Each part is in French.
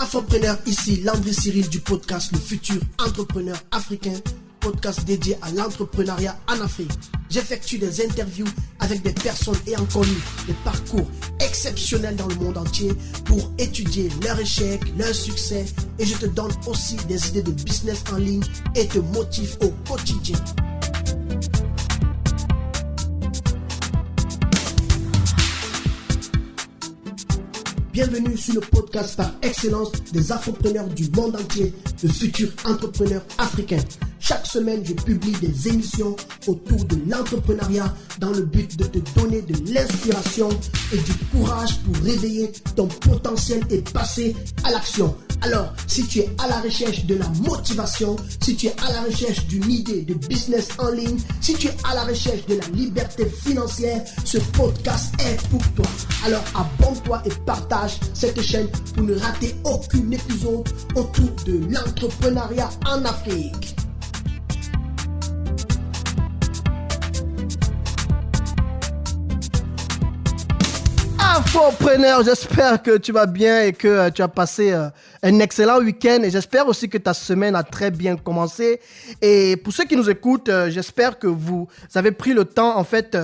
Afropreneur, ici Landry Cyril du podcast Le Futur Entrepreneur Africain, podcast dédié à l'entrepreneuriat en Afrique. J'effectue des interviews avec des personnes ayant connu des parcours exceptionnels dans le monde entier pour étudier leurs échecs, leurs succès, et je te donne aussi des idées de business en ligne et te motive au quotidien. Bienvenue sur le podcast par excellence des Afropreneurs du monde entier, le futur entrepreneur africain. Chaque semaine, je publie des émissions autour de l'entrepreneuriat dans le but de te donner de l'inspiration et du courage pour réveiller ton potentiel et passer à l'action. Alors, si tu es à la recherche de la motivation, si tu es à la recherche d'une idée de business en ligne, si tu es à la recherche de la liberté financière, ce podcast est pour toi. Alors, abonne-toi et partage cette chaîne pour ne rater aucun épisode autour de l'entrepreneuriat en Afrique. Afropreneur, j'espère que tu vas bien et que tu as passé un excellent week-end, et j'espère aussi que ta semaine a très bien commencé. Et pour ceux qui nous écoutent, j'espère que vous avez pris le temps. En fait,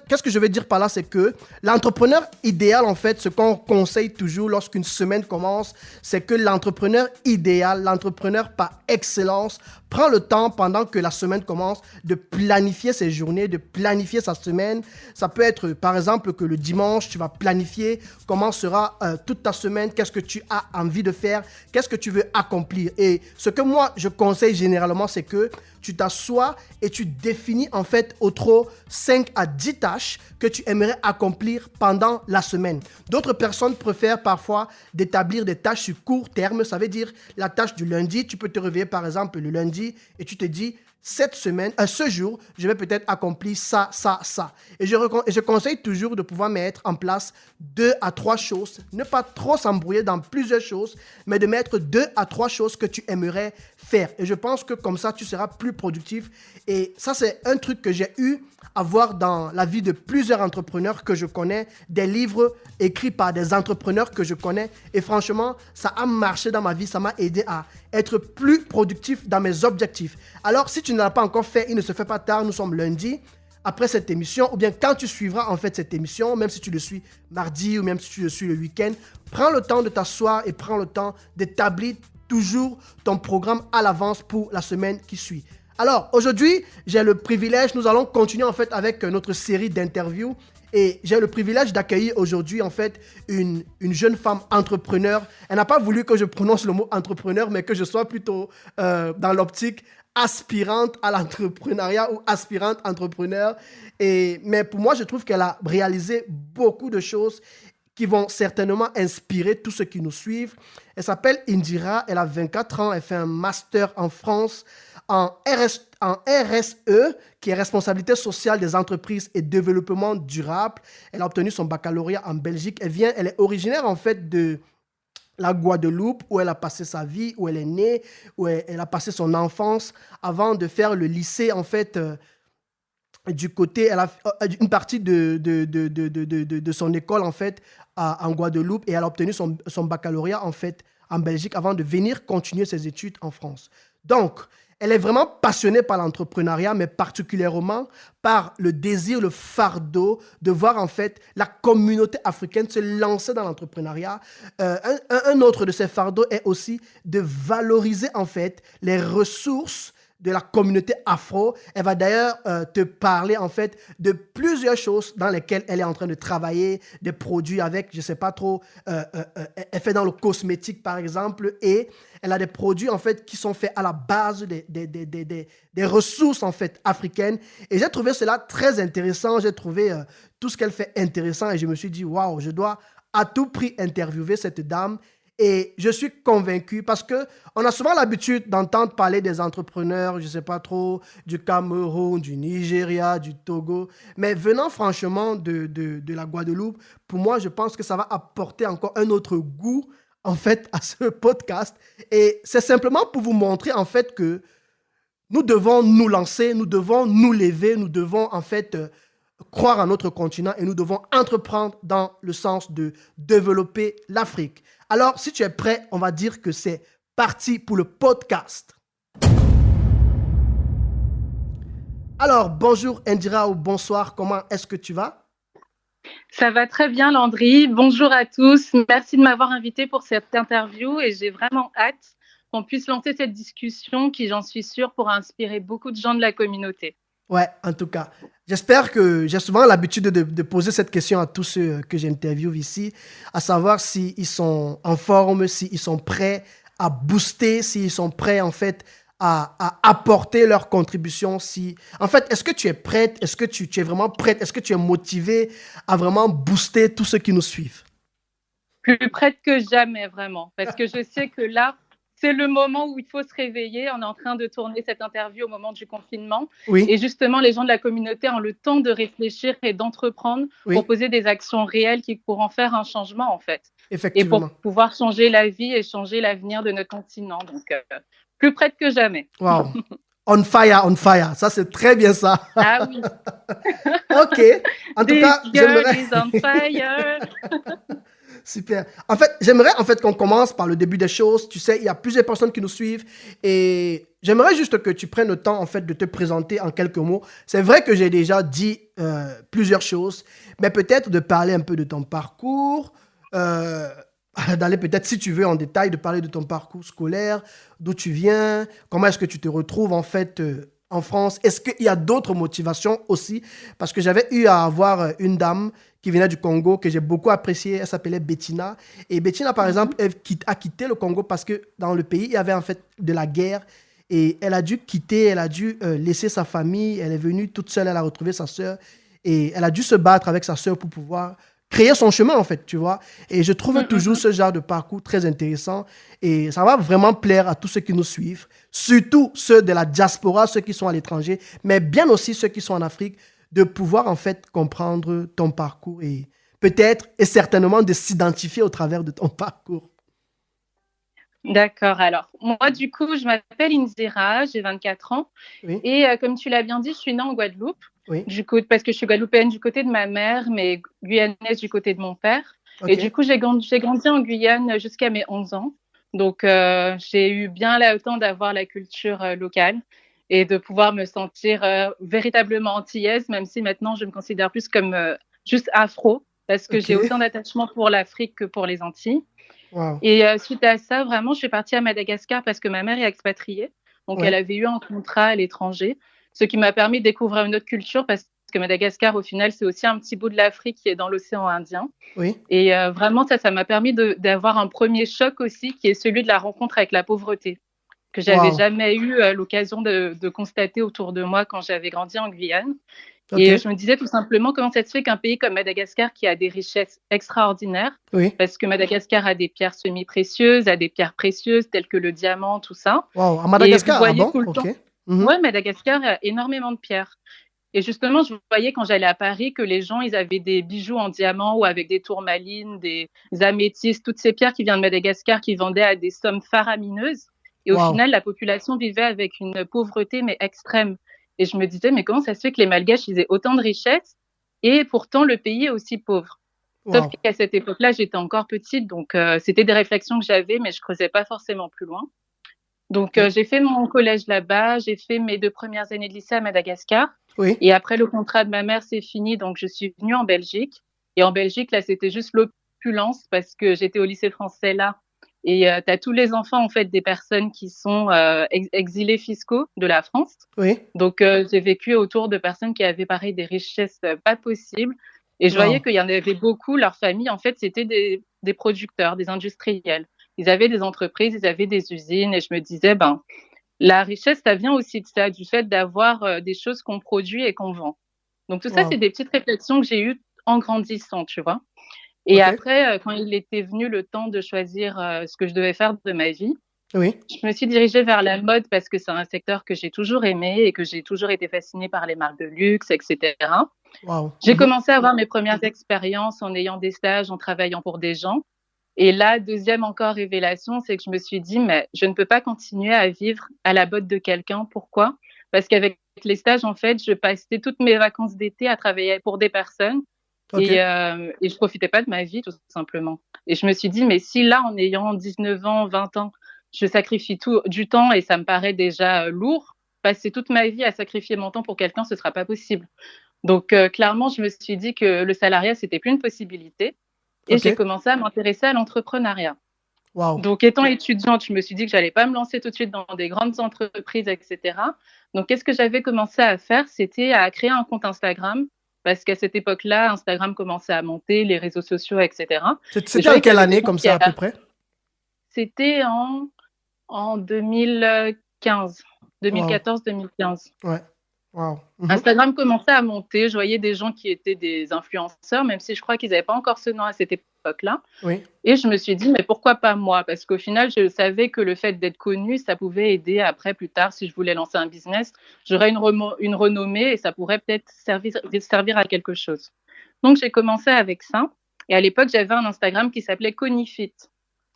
qu'est-ce que je veux dire par là, c'est que l'entrepreneur idéal, en fait, ce qu'on conseille toujours lorsqu'une semaine commence, c'est que l'entrepreneur idéal, l'entrepreneur par excellence, prend le temps pendant que la semaine commence de planifier ses journées, de planifier sa semaine. Ça peut être, par exemple, que le dimanche, tu vas planifier comment sera toute ta semaine, qu'est-ce que tu as envie de faire, qu'est-ce que tu veux accomplir. Et ce que moi, je conseille généralement, c'est que tu t'assois et tu définis en fait au trop 5 à 10 tâches que tu aimerais accomplir pendant la semaine. D'autres personnes préfèrent parfois d'établir des tâches sur court terme. Ça veut dire la tâche du lundi. Tu peux te réveiller par exemple le lundi et tu te dis cette semaine, ce jour, je vais peut-être accomplir ça. Et je conseille toujours de pouvoir mettre en place 2 à 3 choses. Ne pas trop s'embrouiller dans plusieurs choses, mais de mettre 2 à 3 choses que tu aimerais faire. Et je pense que comme ça, tu seras plus productif. Et ça, c'est un truc que j'ai eu à voir dans la vie de plusieurs entrepreneurs que je connais, des livres écrits par des entrepreneurs que je connais. Et franchement, ça a marché dans ma vie. Ça m'a aidé à être plus productif dans mes objectifs. Alors, si tu ne l'as pas encore fait, il ne se fait pas tard. Nous sommes lundi. Après cette émission, ou bien quand tu suivras en fait cette émission, même si tu le suis mardi ou même si tu le suis le week-end, prends le temps de t'asseoir et prends le temps d'établir toujours ton programme à l'avance pour la semaine qui suit. Alors, aujourd'hui, j'ai le privilège, nous allons continuer en fait avec notre série d'interviews, et j'ai le privilège d'accueillir aujourd'hui en fait une jeune femme entrepreneur. Elle n'a pas voulu que je prononce le mot entrepreneur, mais que je sois plutôt dans l'optique aspirante à l'entrepreneuriat ou aspirante entrepreneur. Mais pour moi, je trouve qu'elle a réalisé beaucoup de choses qui vont certainement inspirer tous ceux qui nous suivent. Elle s'appelle Indira, elle a 24 ans, elle fait un master en France en RSE, qui est responsabilité sociale des entreprises et développement durable. Elle a obtenu son baccalauréat en Belgique. Elle est originaire en fait de la Guadeloupe, où elle a passé sa vie, où elle est née, où elle a passé son enfance, avant de faire le lycée en fait. Du côté, elle a une partie de son école en fait en Guadeloupe, et elle a obtenu son baccalauréat en fait en Belgique avant de venir continuer ses études en France. Donc, elle est vraiment passionnée par l'entrepreneuriat, mais particulièrement par le désir, le fardeau de voir en fait la communauté africaine se lancer dans l'entrepreneuriat. Un autre de ses fardeaux est aussi de valoriser en fait les ressources de la communauté afro. Elle va d'ailleurs te parler en fait de plusieurs choses dans lesquelles elle est en train de travailler, des produits avec, je sais pas trop, elle fait dans le cosmétique par exemple, et elle a des produits en fait qui sont faits à la base des ressources en fait africaines. Et j'ai trouvé cela très intéressant, j'ai trouvé tout ce qu'elle fait intéressant, et je me suis dit waouh, je dois à tout prix interviewer cette dame. Et je suis convaincu parce qu'on a souvent l'habitude d'entendre parler des entrepreneurs, je ne sais pas trop, du Cameroun, du Nigeria, du Togo. Mais venant franchement de la Guadeloupe, pour moi, je pense que ça va apporter encore un autre goût en fait à ce podcast. Et c'est simplement pour vous montrer en fait que nous devons nous lancer, nous devons nous lever, nous devons en fait croire en notre continent et nous devons entreprendre dans le sens de développer l'Afrique. Alors, si tu es prêt, on va dire que c'est parti pour le podcast. Alors, bonjour Indira ou bonsoir, comment est-ce que tu vas? Ça va très bien, Landry. Bonjour à tous. Merci de m'avoir invité pour cette interview et j'ai vraiment hâte qu'on puisse lancer cette discussion qui, j'en suis sûre, pourra inspirer beaucoup de gens de la communauté. Ouais, en tout cas, j'espère que j'ai souvent l'habitude de poser cette question à tous ceux que j'interviewe ici, à savoir s'ils sont en forme, s'ils sont prêts à booster, s'ils sont prêts en fait à apporter leur contribution. En fait, est-ce que tu es prête? Est-ce que tu es vraiment prête? Est-ce que tu es motivée à vraiment booster tous ceux qui nous suivent? Plus prête que jamais, vraiment. Parce que je sais que là, c'est le moment où il faut se réveiller. On est en train de tourner cette interview au moment du confinement. Oui. Et justement, les gens de la communauté ont le temps de réfléchir et d'entreprendre pour poser des actions réelles qui pourront faire un changement, en fait. Effectivement. Et pour pouvoir changer la vie et changer l'avenir de notre continent. Donc, plus prête que jamais. Wow. On fire, on fire. Ça, c'est très bien ça. Ah oui. OK. En tout cas, j'aimerais... is on fire. Super. En fait, j'aimerais qu'on commence par le début des choses. Tu sais, il y a plusieurs personnes qui nous suivent et j'aimerais juste que tu prennes le temps en fait de te présenter en quelques mots. C'est vrai que j'ai déjà dit plusieurs choses, mais peut-être de parler un peu de ton parcours, d'aller peut-être, si tu veux, en détail, de parler de ton parcours scolaire, d'où tu viens, comment est-ce que tu te retrouves en fait en France. Est-ce qu'il y a d'autres motivations aussi? Parce que j'avais eu à avoir une dame qui venait du Congo, que j'ai beaucoup appréciée. Elle s'appelait Bettina. Et Bettina, par exemple, elle a quitté le Congo parce que dans le pays, il y avait en fait de la guerre. Et elle a dû quitter, elle a dû laisser sa famille. Elle est venue toute seule, elle a retrouvé sa sœur. Et elle a dû se battre avec sa sœur pour pouvoir créer son chemin, en fait, tu vois. Et je trouve toujours ce genre de parcours très intéressant. Et ça va vraiment plaire à tous ceux qui nous suivent, surtout ceux de la diaspora, ceux qui sont à l'étranger, mais bien aussi ceux qui sont en Afrique, de pouvoir, en fait, comprendre ton parcours et peut-être et certainement de s'identifier au travers de ton parcours. D'accord. Alors, moi, du coup, je m'appelle Indira, j'ai 24 ans. Oui. Et comme tu l'as bien dit, je suis née en Guadeloupe. Oui. Du coup, parce que je suis guadeloupéenne du côté de ma mère, mais guyanaise du côté de mon père. Okay. Et du coup, j'ai grandi en Guyane jusqu'à mes 11 ans. Donc, j'ai eu bien le temps d'avoir la culture locale et de pouvoir me sentir véritablement antillaise, même si maintenant, je me considère plus comme juste afro, parce que j'ai autant d'attachement pour l'Afrique que pour les Antilles. Wow. Et suite à ça, vraiment, je suis partie à Madagascar parce que ma mère est expatriée. Donc, elle avait eu un contrat à l'étranger, ce qui m'a permis de découvrir une autre culture parce que Madagascar, au final, c'est aussi un petit bout de l'Afrique qui est dans l'océan Indien. Oui. Et vraiment, ça m'a permis d'avoir un premier choc aussi, qui est celui de la rencontre avec la pauvreté, que j'avais jamais eu l'occasion de constater autour de moi quand j'avais grandi en Guyane. Et je me disais tout simplement comment ça se fait qu'un pays comme Madagascar, qui a des richesses extraordinaires, parce que Madagascar a des pierres semi-précieuses, a des pierres précieuses telles que le diamant, tout ça. Wow, à Madagascar, et tout le temps. Ouais, Madagascar a énormément de pierres. Et justement, je voyais quand j'allais à Paris que les gens, ils avaient des bijoux en diamant ou avec des tourmalines, des améthystes, toutes ces pierres qui viennent de Madagascar, qui vendaient à des sommes faramineuses. Et au final, la population vivait avec une pauvreté, mais extrême. Et je me disais, mais comment ça se fait que les Malgaches, ils aient autant de richesses et pourtant le pays est aussi pauvre? Sauf qu'à cette époque-là, j'étais encore petite, donc c'était des réflexions que j'avais, mais je creusais pas forcément plus loin. Donc j'ai fait mon collège là-bas, j'ai fait mes 2 premières années de lycée à Madagascar. Oui. Et après, le contrat de ma mère, c'est fini, donc je suis venue en Belgique. Et en Belgique, là, c'était juste l'opulence parce que j'étais au lycée français là. Et tu as tous les enfants, en fait, des personnes qui sont exilés fiscaux de la France. Oui. Donc, j'ai vécu autour de personnes qui avaient, pareil, des richesses pas possibles. Et je voyais qu'il y en avait beaucoup. Leur famille, en fait, c'était des producteurs, des industriels. Ils avaient des entreprises, ils avaient des usines. Et je me disais, la richesse, ça vient aussi de ça, du fait d'avoir des choses qu'on produit et qu'on vend. Donc, tout ça, c'est des petites réflexions que j'ai eues en grandissant, tu vois. Et après, quand il était venu le temps de choisir ce que je devais faire de ma vie, je me suis dirigée vers la mode parce que c'est un secteur que j'ai toujours aimé et que j'ai toujours été fascinée par les marques de luxe, etc. Wow. J'ai commencé à avoir mes premières expériences en ayant des stages, en travaillant pour des gens. Et là, deuxième encore révélation, c'est que je me suis dit, mais je ne peux pas continuer à vivre à la botte de quelqu'un. Pourquoi? Parce qu'avec les stages, en fait, je passais toutes mes vacances d'été à travailler pour des personnes et je profitais pas de ma vie, tout simplement. Et je me suis dit, mais si là, en ayant 19 ans, 20 ans, je sacrifie tout du temps et ça me paraît déjà lourd, passer toute ma vie à sacrifier mon temps pour quelqu'un, ce sera pas possible. Donc, clairement, je me suis dit que le salariat, c'était plus une possibilité et j'ai commencé à m'intéresser à l'entrepreneuriat. Wow. Donc, étant étudiante, je me suis dit que j'allais pas me lancer tout de suite dans des grandes entreprises, etc. Donc, qu'est-ce que j'avais commencé à faire? C'était à créer un compte Instagram parce qu'à cette époque-là, Instagram commençait à monter, les réseaux sociaux, etc. C'était en quelle année, comme ça, à peu près? C'était en 2015, 2014-2015. Ouais. Wow. Instagram commençait à monter. Je voyais des gens qui étaient des influenceurs, même si je crois qu'ils n'avaient pas encore ce nom à cette époque-là. Oui. Et je me suis dit, mais pourquoi pas moi? Parce qu'au final, je savais que le fait d'être connue, ça pouvait aider après, plus tard, si je voulais lancer un business, j'aurais une renommée et ça pourrait peut-être servir à quelque chose. Donc, j'ai commencé avec ça. Et à l'époque, j'avais un Instagram qui s'appelait Conifit.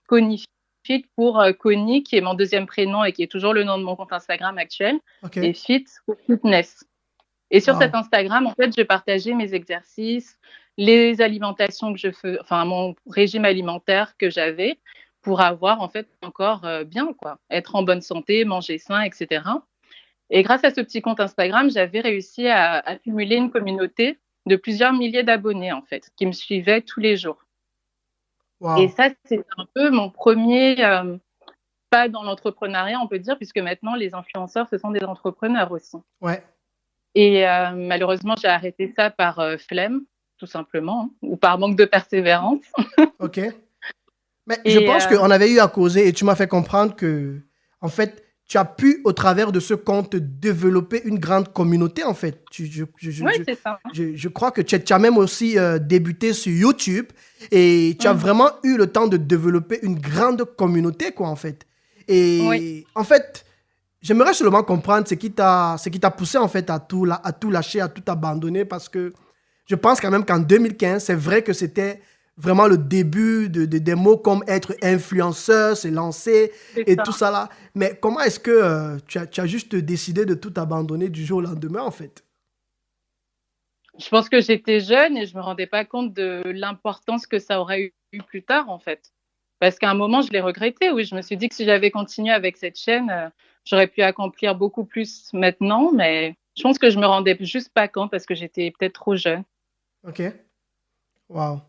Conifit pour Connie, qui est mon deuxième prénom et qui est toujours le nom de mon compte Instagram actuel, et Fit pour Fitness. Et sur cet Instagram, en fait, je partageais mes exercices, les alimentations que je fais, enfin mon régime alimentaire que j'avais pour avoir en fait encore bien, quoi, être en bonne santé, manger sain, etc. Et grâce à ce petit compte Instagram, j'avais réussi à accumuler une communauté de plusieurs milliers d'abonnés en fait, qui me suivaient tous les jours. Wow. Et ça, c'est un peu mon premier pas dans l'entrepreneuriat, on peut dire, puisque maintenant, les influenceurs, ce sont des entrepreneurs aussi. Ouais. Et malheureusement, j'ai arrêté ça par flemme, tout simplement, hein, ou par manque de persévérance. OK. Mais je pense qu'on avait eu à causer et tu m'as fait comprendre que, en fait, tu as pu, au travers de ce compte, développer une grande communauté, en fait. Oui, c'est ça. Je crois que tu as même aussi débuté sur YouTube et tu as vraiment eu le temps de développer une grande communauté, quoi, en fait. Et en fait, j'aimerais seulement comprendre ce qui t'a poussé, en fait, à tout lâcher, à tout abandonner, parce que je pense quand même qu'en 2015, c'est vrai que c'était vraiment le début des mots comme être influenceur, se lancer et tout ça là. Mais comment est-ce que tu as juste décidé de tout abandonner du jour au lendemain, en fait? Je pense que j'étais jeune et je ne me rendais pas compte de l'importance que ça aurait eu plus tard, en fait. Parce qu'à un moment, je l'ai regretté. Oui, je me suis dit que si j'avais continué avec cette chaîne, j'aurais pu accomplir beaucoup plus maintenant. Mais je pense que je ne me rendais juste pas compte parce que j'étais peut-être trop jeune. OK. Wow.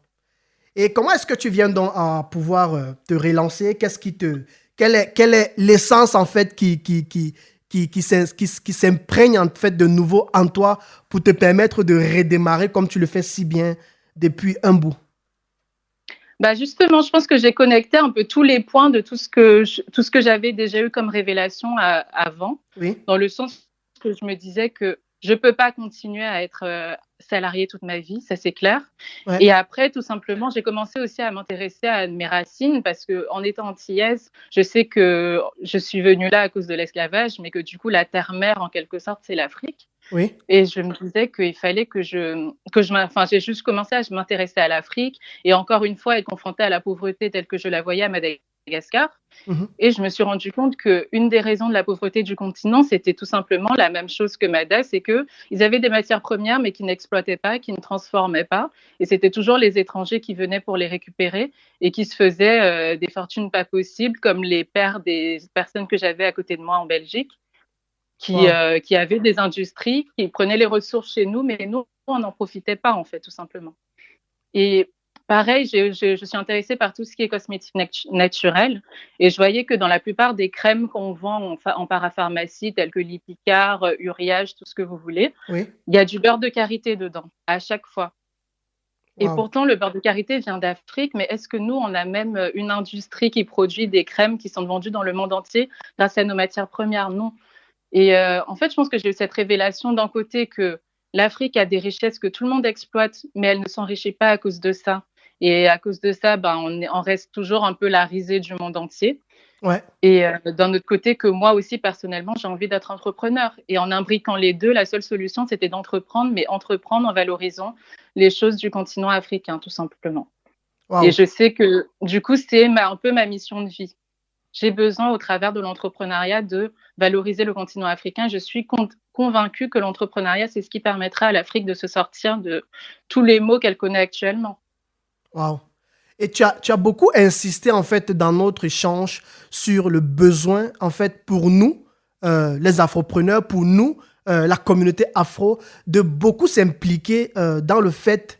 Et comment est-ce que tu viens donc à pouvoir te relancer? Quelle est l'essence en fait qui s'imprègne en fait de nouveau en toi pour te permettre de redémarrer comme tu le fais si bien depuis un bout? Bah justement, je pense que j'ai connecté un peu tous les points de tout ce que j'avais déjà eu comme révélation avant, dans le sens que je me disais que je ne peux pas continuer à être salariée toute ma vie, ça c'est clair. Ouais. Et après, tout simplement, j'ai commencé aussi à m'intéresser à mes racines parce qu'en étant antillaise, je sais que je suis venue là à cause de l'esclavage, mais que du coup, la terre-mère, en quelque sorte, c'est l'Afrique. Oui. Et je me disais qu'il fallait que j'ai juste commencé à m'intéresser à l'Afrique et encore une fois être confrontée à la pauvreté telle que je la voyais à Madagascar. Et je me suis rendu compte qu'une des raisons de la pauvreté du continent, c'était tout simplement la même chose que Mada, c'est qu'ils avaient des matières premières mais qu'ils n'exploitaient pas, qu'ils ne transformaient pas. Et c'était toujours les étrangers qui venaient pour les récupérer et qui se faisaient des fortunes pas possibles, comme les pères des personnes que j'avais à côté de moi en Belgique, qui avaient des industries, qui prenaient les ressources chez nous, mais nous, on n'en profitait pas, en fait, tout simplement. Et pareil, je suis intéressée par tout ce qui est cosmétique naturel et je voyais que dans la plupart des crèmes qu'on vend en parapharmacie, telles que Lipicard, Uriage, tout ce que vous voulez, il y a du beurre de karité dedans, à chaque fois. Et pourtant, le beurre de karité vient d'Afrique, mais est-ce que nous, on a même une industrie qui produit des crèmes qui sont vendues dans le monde entier grâce à nos matières premières? Non. Et en fait, je pense que j'ai eu cette révélation d'un côté que l'Afrique a des richesses que tout le monde exploite, mais elle ne s'enrichit pas à cause de ça. Et à cause de ça, on reste toujours un peu la risée du monde entier. Ouais. Et d'un autre côté, que moi aussi, personnellement, j'ai envie d'être entrepreneur. Et en imbriquant les deux, la seule solution, c'était d'entreprendre, mais entreprendre en valorisant les choses du continent africain, tout simplement. Wow. Et je sais que, du coup, c'est un peu ma mission de vie. j'ai besoin, au travers de l'entrepreneuriat, de valoriser le continent africain. Je suis convaincue que l'entrepreneuriat, c'est ce qui permettra à l'Afrique de se sortir de tous les maux qu'elle connaît actuellement. Wow. Et tu as beaucoup insisté, en fait, dans notre échange sur le besoin, en fait, pour nous, les afropreneurs, pour nous, la communauté afro, de beaucoup s'impliquer dans le fait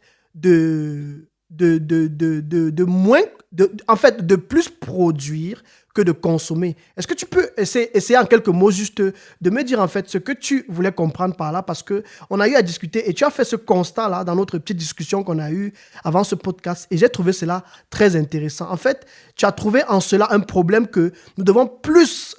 en fait, de plus produire que de consommer. Est-ce que tu peux essayer en quelques mots juste de me dire en fait ce que tu voulais comprendre par là, parce que on a eu à discuter et tu as fait ce constat-là dans notre petite discussion qu'on a eue avant ce podcast et j'ai trouvé cela très intéressant. En fait, tu as trouvé en cela un problème que nous devons plus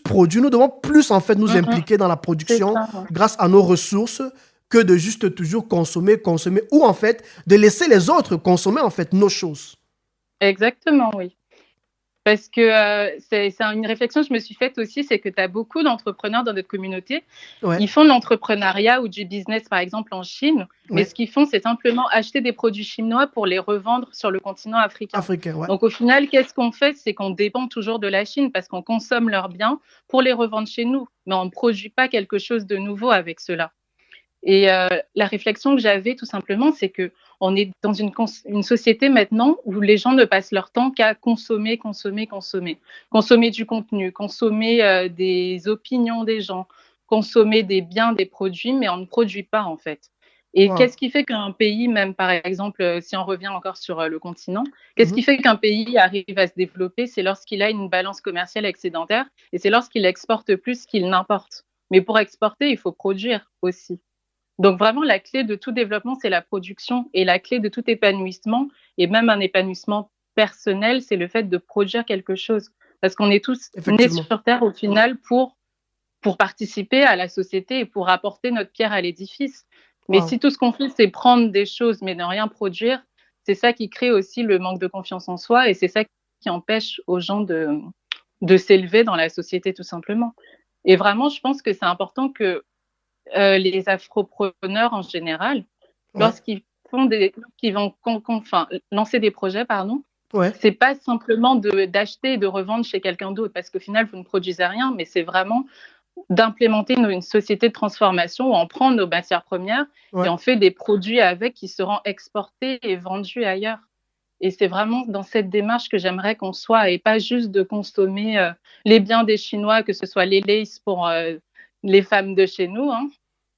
produire, nous devons plus en fait nous impliquer dans la production grâce à nos ressources que de juste toujours consommer, ou en fait de laisser les autres consommer en fait nos choses. Exactement, oui. Parce que c'est une réflexion que je me suis faite aussi, c'est que tu as beaucoup d'entrepreneurs dans notre communauté. Ouais. Ils font de l'entrepreneuriat ou du business, par exemple, en Chine. Mais ce qu'ils font, c'est simplement acheter des produits chinois pour les revendre sur le continent africain. Ouais. Donc, au final, qu'est-ce qu'on fait? C'est qu'on dépend toujours de la Chine parce qu'on consomme leurs biens pour les revendre chez nous. Mais on ne produit pas quelque chose de nouveau avec cela. Et la réflexion que j'avais, tout simplement, c'est que on est dans une société maintenant où les gens ne passent leur temps qu'à consommer du contenu, consommer des opinions des gens, consommer des biens, des produits, mais on ne produit pas en fait. Et qu'est-ce qui fait qu'un pays, même par exemple, si on revient encore sur le continent, qu'est-ce qui fait qu'un pays arrive à se développer? C'est lorsqu'il a une balance commerciale excédentaire et c'est lorsqu'il exporte plus qu'il n'importe. Mais pour exporter, il faut produire aussi. Donc vraiment, la clé de tout développement, c'est la production, et la clé de tout épanouissement, et même un épanouissement personnel, c'est le fait de produire quelque chose. Parce qu'on est tous nés sur Terre au final pour participer à la société et pour apporter notre pierre à l'édifice. Mais si tout ce qu'on fait, c'est prendre des choses mais ne rien produire, c'est ça qui crée aussi le manque de confiance en soi, et c'est ça qui empêche aux gens de s'élever dans la société, tout simplement. Et vraiment, je pense que c'est important que les afropreneurs en général, lorsqu'ils vont lancer des projets, c'est pas simplement d'acheter et de revendre chez quelqu'un d'autre, parce qu'au final, vous ne produisez rien, mais c'est vraiment d'implémenter une société de transformation où on prend nos matières premières et on fait des produits avec qui seront exportés et vendus ailleurs. Et c'est vraiment dans cette démarche que j'aimerais qu'on soit, et pas juste de consommer les biens des Chinois, que ce soit les laces pour les femmes de chez nous,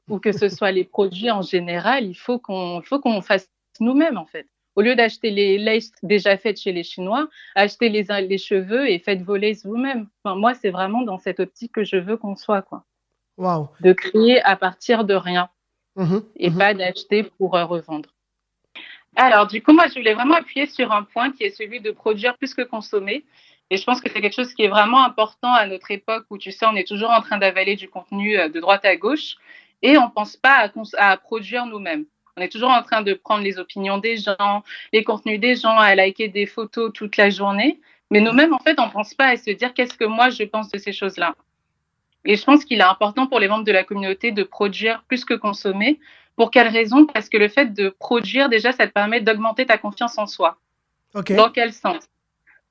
ou que ce soit les produits en général. Il faut qu'on fasse nous-mêmes, en fait. Au lieu d'acheter les laces déjà faites chez les Chinois, achetez les cheveux et faites vos laces vous-même. Enfin, moi, c'est vraiment dans cette optique que je veux qu'on soit, quoi. Wow. De créer à partir de rien et pas d'acheter pour revendre. Alors, du coup, moi, je voulais vraiment appuyer sur un point qui est celui de produire plus que consommer. Et je pense que c'est quelque chose qui est vraiment important à notre époque où, tu sais, on est toujours en train d'avaler du contenu de droite à gauche et on ne pense pas à produire nous-mêmes. On est toujours en train de prendre les opinions des gens, les contenus des gens, à liker des photos toute la journée. Mais nous-mêmes, en fait, on ne pense pas à se dire qu'est-ce que moi, je pense de ces choses-là. Et je pense qu'il est important pour les membres de la communauté de produire plus que consommer. Pour quelle raison? Parce que le fait de produire, déjà, ça te permet d'augmenter ta confiance en soi. Okay. Dans quel sens?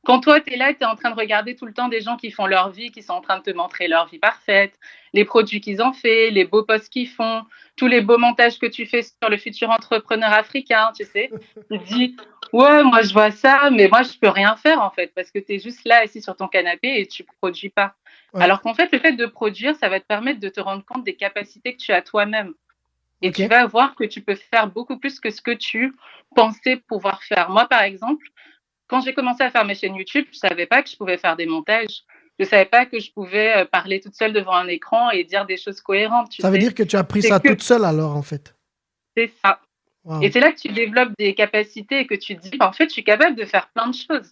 Quand toi, tu es là, tu es en train de regarder tout le temps des gens qui font leur vie, qui sont en train de te montrer leur vie parfaite, les produits qu'ils ont fait, les beaux posts qu'ils font, tous les beaux montages que tu fais sur le futur entrepreneur africain, tu sais. Tu te dis, ouais, moi, je vois ça, mais moi, je peux rien faire, en fait, parce que tu es juste là, assis sur ton canapé et tu produis pas. Ouais. Alors qu'en fait, le fait de produire, ça va te permettre de te rendre compte des capacités que tu as toi-même. Et tu vas voir que tu peux faire beaucoup plus que ce que tu pensais pouvoir faire. Moi, par exemple, quand j'ai commencé à faire mes chaînes YouTube, je ne savais pas que je pouvais faire des montages. Je ne savais pas que je pouvais parler toute seule devant un écran et dire des choses cohérentes. Ça veut dire que tu as appris ça toute seule alors, en fait. C'est ça. Wow. Et c'est là que tu développes des capacités et que tu te dis, en fait, je suis capable de faire plein de choses.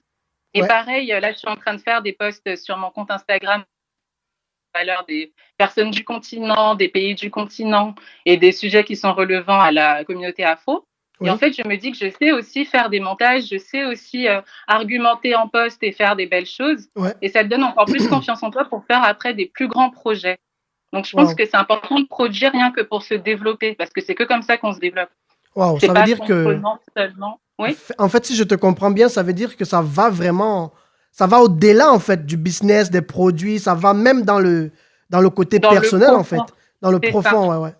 Et pareil, là, je suis en train de faire des posts sur mon compte Instagram valeur des personnes du continent, des pays du continent et des sujets qui sont relevants à la communauté afro. Et en fait, je me dis que je sais aussi faire des montages, je sais aussi argumenter en post et faire des belles choses. Et ça te donne encore plus confiance en toi pour faire après des plus grands projets. Donc, je pense que c'est important de produire rien que pour se développer, parce que c'est que comme ça qu'on se développe. Wow, ça veut dire que... Seulement. Oui. En fait, si je te comprends bien, ça veut dire que ça va vraiment ça va au-delà, en fait, du business, des produits. Ça va même dans le côté Dans le personnel, en fait. profond, Dans le c'est ça. profond, ouais.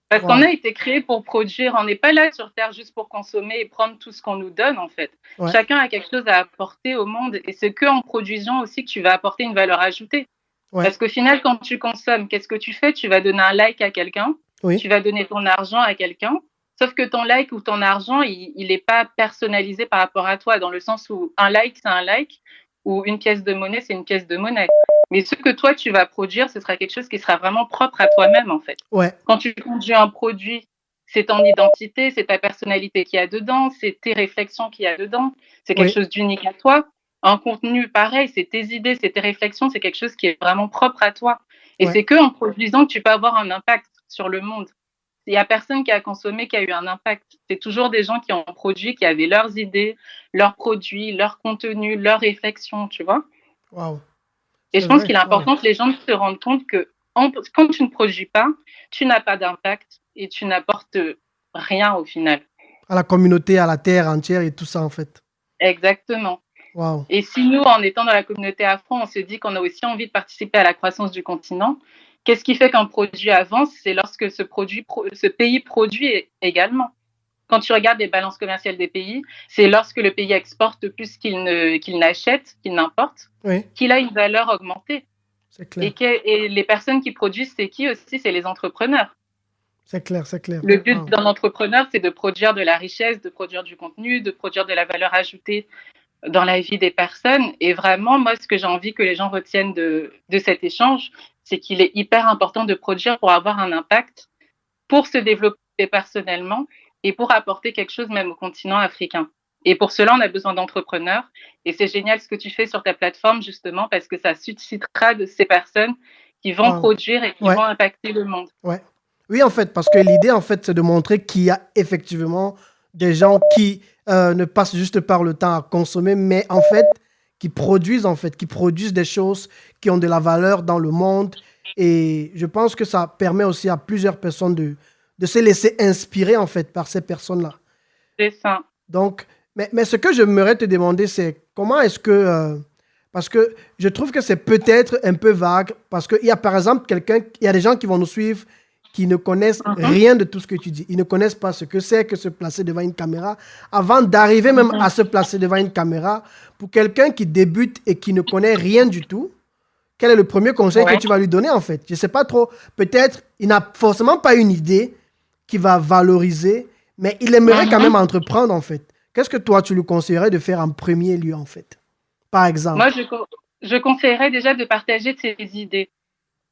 Parce qu'on Wow. a été créé pour produire. On n'est pas là sur Terre juste pour consommer et prendre tout ce qu'on nous donne, en fait. Ouais. Chacun a quelque chose à apporter au monde. Et c'est qu'en produisant aussi que tu vas apporter une valeur ajoutée. Ouais. Parce qu'au final, quand tu consommes, qu'est-ce que tu fais? Tu vas donner un like à quelqu'un. Oui. Tu vas donner ton argent à quelqu'un. Sauf que ton like ou ton argent, il n'est pas personnalisé par rapport à toi, dans le sens où un like, c'est un like, ou une pièce de monnaie, c'est une pièce de monnaie. Mais ce que toi, tu vas produire, ce sera quelque chose qui sera vraiment propre à toi-même, en fait. Ouais. Quand tu produis un produit, c'est ton identité, c'est ta personnalité qu'il y a dedans, c'est tes réflexions qu'il y a dedans, c'est quelque Oui. chose d'unique à toi. Un contenu, pareil, c'est tes idées, c'est tes réflexions, c'est quelque chose qui est vraiment propre à toi. Et Ouais. c'est qu'en produisant que tu peux avoir un impact sur le monde. Il n'y a personne qui a consommé qui a eu un impact. C'est toujours des gens qui ont produit, qui avaient leurs idées, leurs produits, leur contenu, leurs réflexions, tu vois. Wow. Et C'est je pense vrai. qu'il est Wow. important que les gens se rendent compte que quand tu ne produis pas, tu n'as pas d'impact et tu n'apportes rien au final. À la communauté, à la terre entière et tout ça, en fait. Exactement. Wow. Et si nous, en étant dans la communauté afro, on se dit qu'on a aussi envie de participer à la croissance du continent, qu'est-ce qui fait qu'un produit avance? C'est lorsque ce pays produit également. Quand tu regardes les balances commerciales des pays, c'est lorsque le pays exporte plus qu'il n'achète, qu'il n'importe, Oui. qu'il a une valeur augmentée. C'est clair. Et les personnes qui produisent, c'est qui aussi? C'est les entrepreneurs. C'est clair, c'est clair. Le but Wow. d'un entrepreneur, c'est de produire de la richesse, de produire du contenu, de produire de la valeur ajoutée dans la vie des personnes. Et vraiment, moi, ce que j'ai envie que les gens retiennent de cet échange, c'est qu'il est hyper important de produire pour avoir un impact, pour se développer personnellement et pour apporter quelque chose même au continent africain. Et pour cela, on a besoin d'entrepreneurs. Et c'est génial ce que tu fais sur ta plateforme, justement, parce que ça suscitera de ces personnes qui vont Wow. produire et qui Ouais. vont impacter le monde. Ouais. Oui, en fait, parce que l'idée, en fait, c'est de montrer qu'il y a effectivement des gens qui ne passent juste par le temps à consommer, mais en fait, qui produisent des choses qui ont de la valeur dans le monde. Et je pense que ça permet aussi à plusieurs personnes de se laisser inspirer, en fait, par ces personnes-là. C'est ça. Donc, mais ce que j'aimerais te demander, c'est comment est-ce que... parce que je trouve que c'est peut-être un peu vague, parce qu'il y a par exemple il y a des gens qui vont nous suivre qui ne connaissent rien de tout ce que tu dis. Ils ne connaissent pas ce que c'est que se placer devant une caméra. Avant d'arriver même à se placer devant une caméra, pour quelqu'un qui débute et qui ne connaît rien du tout, quel est le premier conseil que tu vas lui donner en fait? Je ne sais pas trop. Peut-être il n'a forcément pas une idée qui va valoriser, mais il aimerait quand même entreprendre en fait. Qu'est-ce que toi, tu lui conseillerais de faire en premier lieu en fait? Par exemple. Moi, je conseillerais déjà de partager ses idées.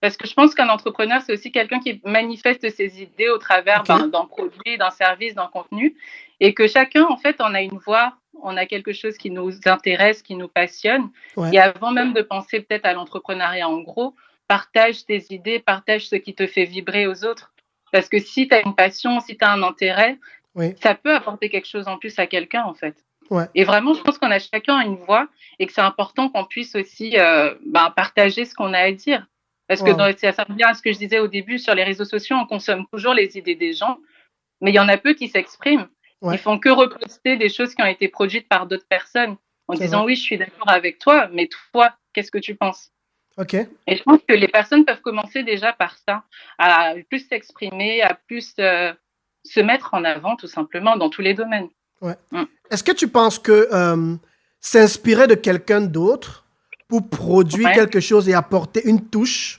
Parce que je pense qu'un entrepreneur, c'est aussi quelqu'un qui manifeste ses idées au travers d'un produit, d'un service, d'un contenu. Et que chacun, en fait, on a une voix, on a quelque chose qui nous intéresse, qui nous passionne. Ouais. Et avant même de penser peut-être à l'entrepreneuriat en gros, partage tes idées, partage ce qui te fait vibrer aux autres. Parce que si tu as une passion, si tu as un intérêt, ça peut apporter quelque chose en plus à quelqu'un, en fait. Ouais. Et vraiment, je pense qu'on a chacun une voix et que c'est important qu'on puisse aussi partager ce qu'on a à dire. Parce que ça revient à ce que je disais au début, sur les réseaux sociaux, on consomme toujours les idées des gens, mais il y en a peu qui s'expriment. Ils font que reposter des choses qui ont été produites par d'autres personnes en disant oui, je suis d'accord avec toi, mais toi, qu'est-ce que tu penses? Et je pense que les personnes peuvent commencer déjà par ça, à plus s'exprimer, à plus se mettre en avant tout simplement dans tous les domaines. Ouais. Est-ce que tu penses que s'inspirer de quelqu'un d'autre pour produire quelque chose et apporter une touche,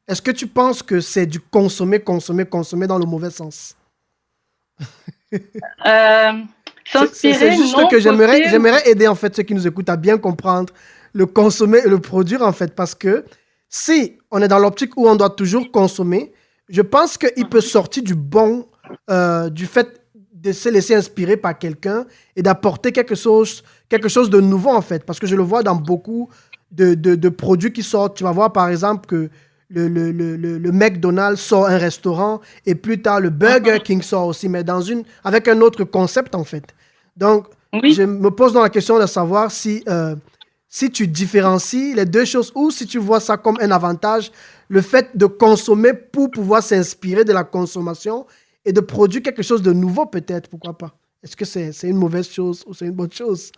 est-ce que tu penses que c'est du consommer dans le mauvais sens? C'est juste que j'aimerais aider en fait ceux qui nous écoutent à bien comprendre le consommer et le produire en fait, parce que si on est dans l'optique où on doit toujours consommer, je pense qu'il peut sortir du bon du fait de se laisser inspirer par quelqu'un et d'apporter quelque chose de nouveau en fait, parce que je le vois dans beaucoup de produits qui sortent. Tu vas voir par exemple que le McDonald's sort un restaurant et plus tard le Burger King sort aussi, mais avec un autre concept en fait. Donc, je me pose dans la question de savoir si tu différencies les deux choses ou si tu vois ça comme un avantage, le fait de consommer pour pouvoir s'inspirer de la consommation et de produire quelque chose de nouveau peut-être, pourquoi pas. Est-ce que c'est une mauvaise chose ou c'est une bonne chose?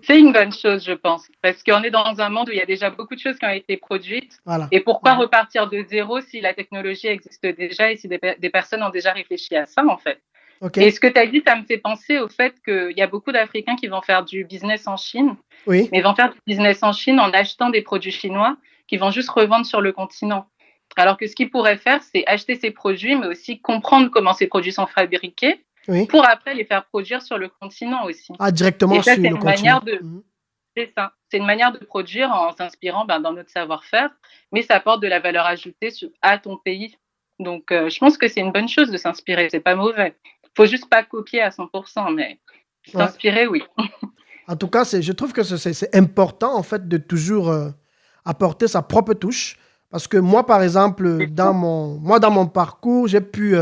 C'est une bonne chose, je pense, parce qu'on est dans un monde où il y a déjà beaucoup de choses qui ont été produites. Voilà. Et pourquoi repartir de zéro si la technologie existe déjà et si des personnes ont déjà réfléchi à ça, en fait. OK. Et ce que tu as dit, ça me fait penser au fait qu'il y a beaucoup d'Africains qui vont faire du business en Chine, Oui. mais vont faire du business en Chine en achetant des produits chinois qui vont juste revendre sur le continent. Alors que ce qu'ils pourraient faire, c'est acheter ces produits, mais aussi comprendre comment ces produits sont fabriqués Oui. pour après les faire produire sur le continent aussi. Ah, directement Et ça, sur c'est le une continent. manière de, c'est ça. C'est une manière de produire en s'inspirant dans notre savoir-faire, mais ça apporte de la valeur ajoutée à ton pays. Donc, je pense que c'est une bonne chose de s'inspirer. C'est pas mauvais. Faut juste pas copier à 100%, mais Ouais. s'inspirer, oui. En tout cas, je trouve que c'est important, en fait, de toujours apporter sa propre touche. Parce que moi, par exemple, dans mon parcours, j'ai pu...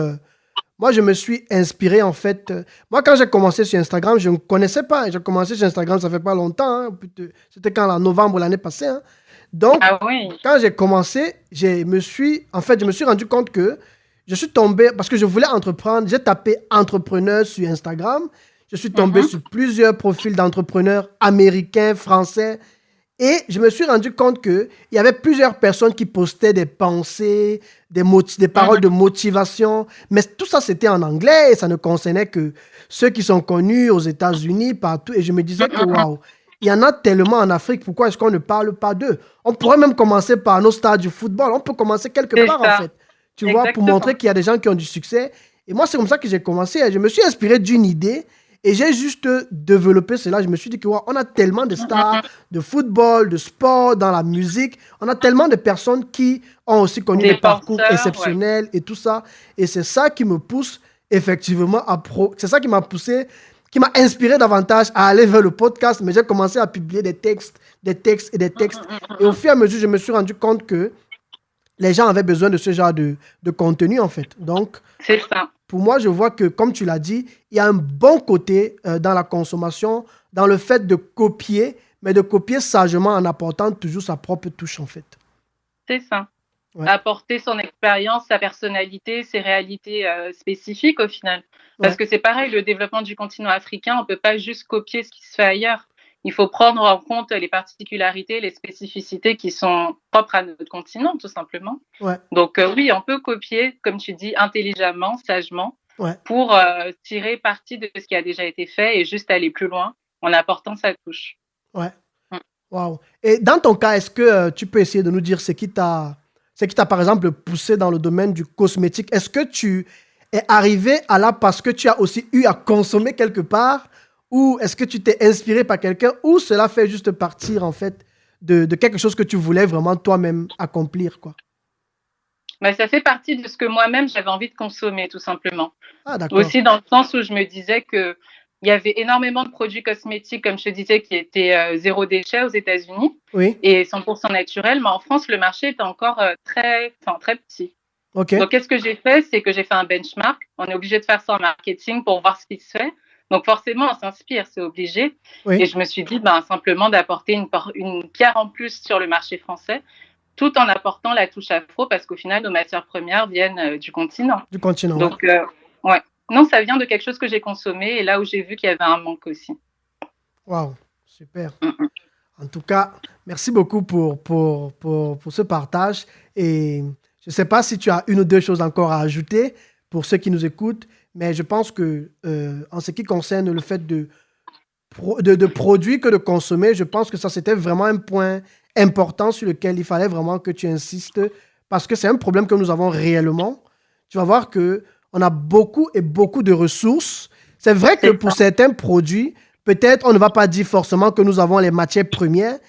moi, je me suis inspiré, en fait. Moi, quand j'ai commencé sur Instagram, je ne connaissais pas. J'ai commencé sur Instagram, ça fait pas longtemps. Hein. C'était quand, en novembre l'année passée. Hein. Donc, Ah oui. quand j'ai commencé, je me suis rendu compte que je suis tombé, parce que je voulais entreprendre, j'ai tapé entrepreneur sur Instagram. Je suis tombé sur plusieurs profils d'entrepreneurs américains, français. Et je me suis rendu compte qu'il y avait plusieurs personnes qui postaient des pensées, des paroles de motivation. Mais tout ça, c'était en anglais et ça ne concernait que ceux qui sont connus aux États-Unis, partout. Et je me disais que, waouh, il y en a tellement en Afrique. Pourquoi est-ce qu'on ne parle pas d'eux? On pourrait même commencer par nos stars du football. On peut commencer quelque part, en fait. Tu vois, pour montrer qu'il y a des gens qui ont du succès. Et moi, c'est comme ça que j'ai commencé. Je me suis inspiré d'une idée. Et j'ai juste développé cela. Je me suis dit que wow, on a tellement de stars de football, de sport, dans la musique. On a tellement de personnes qui ont aussi connu des parcours exceptionnels et tout ça. Et c'est ça qui me pousse effectivement c'est ça qui m'a poussé, qui m'a inspiré davantage à aller vers le podcast. Mais j'ai commencé à publier des textes, des textes et des textes. Et au fur et à mesure, je me suis rendu compte que les gens avaient besoin de ce genre de contenu, en fait. Donc, c'est ça. Pour moi, je vois que, comme tu l'as dit, il y a un bon côté dans la consommation, dans le fait de copier, mais de copier sagement en apportant toujours sa propre touche, en fait. C'est ça. Ouais. Apporter son expérience, sa personnalité, ses réalités spécifiques au final. Parce que c'est pareil, le développement du continent africain, on ne peut pas juste copier ce qui se fait ailleurs. Il faut prendre en compte les particularités, les spécificités qui sont propres à notre continent, tout simplement. Ouais. Donc oui, on peut copier, comme tu dis, intelligemment, sagement, pour tirer parti de ce qui a déjà été fait et juste aller plus loin en apportant sa touche. Ouais. Wow. Et dans ton cas, est-ce que tu peux essayer de nous dire ce qui t'a, par exemple, poussé dans le domaine du cosmétique? Est-ce que tu es arrivé à là parce que tu as aussi eu à consommer quelque part? Ou est-ce que tu t'es inspiré par quelqu'un ou cela fait juste partir, en fait, de quelque chose que tu voulais vraiment toi-même accomplir, quoi? Mais ça fait partie de ce que moi-même, j'avais envie de consommer, tout simplement. Ah, d'accord. Aussi dans le sens où je me disais qu'il y avait énormément de produits cosmétiques, comme je te disais, qui étaient zéro déchet aux États-Unis et 100% naturels. Mais en France, le marché était encore très petit. Okay. Donc, qu'est-ce que j'ai fait? C'est que j'ai fait un benchmark. On est obligé de faire ça en marketing pour voir ce qui se fait. Donc, forcément, on s'inspire, c'est obligé. Et je me suis dit, simplement d'apporter une pierre en plus sur le marché français, tout en apportant la touche afro, parce qu'au final, nos matières premières viennent du continent. Du continent. Donc, ouais. Non, ça vient de quelque chose que j'ai consommé et là où j'ai vu qu'il y avait un manque aussi. Waouh, super. En tout cas, merci beaucoup pour ce partage. Et je ne sais pas si tu as une ou deux choses encore à ajouter pour ceux qui nous écoutent. Mais je pense que, en ce qui concerne le fait de produire que de consommer, je pense que ça, c'était vraiment un point important sur lequel il fallait vraiment que tu insistes parce que c'est un problème que nous avons réellement. Tu vas voir qu'on a beaucoup et beaucoup de ressources. C'est vrai que pour certains produits, peut-être on ne va pas dire forcément que nous avons les matières premières,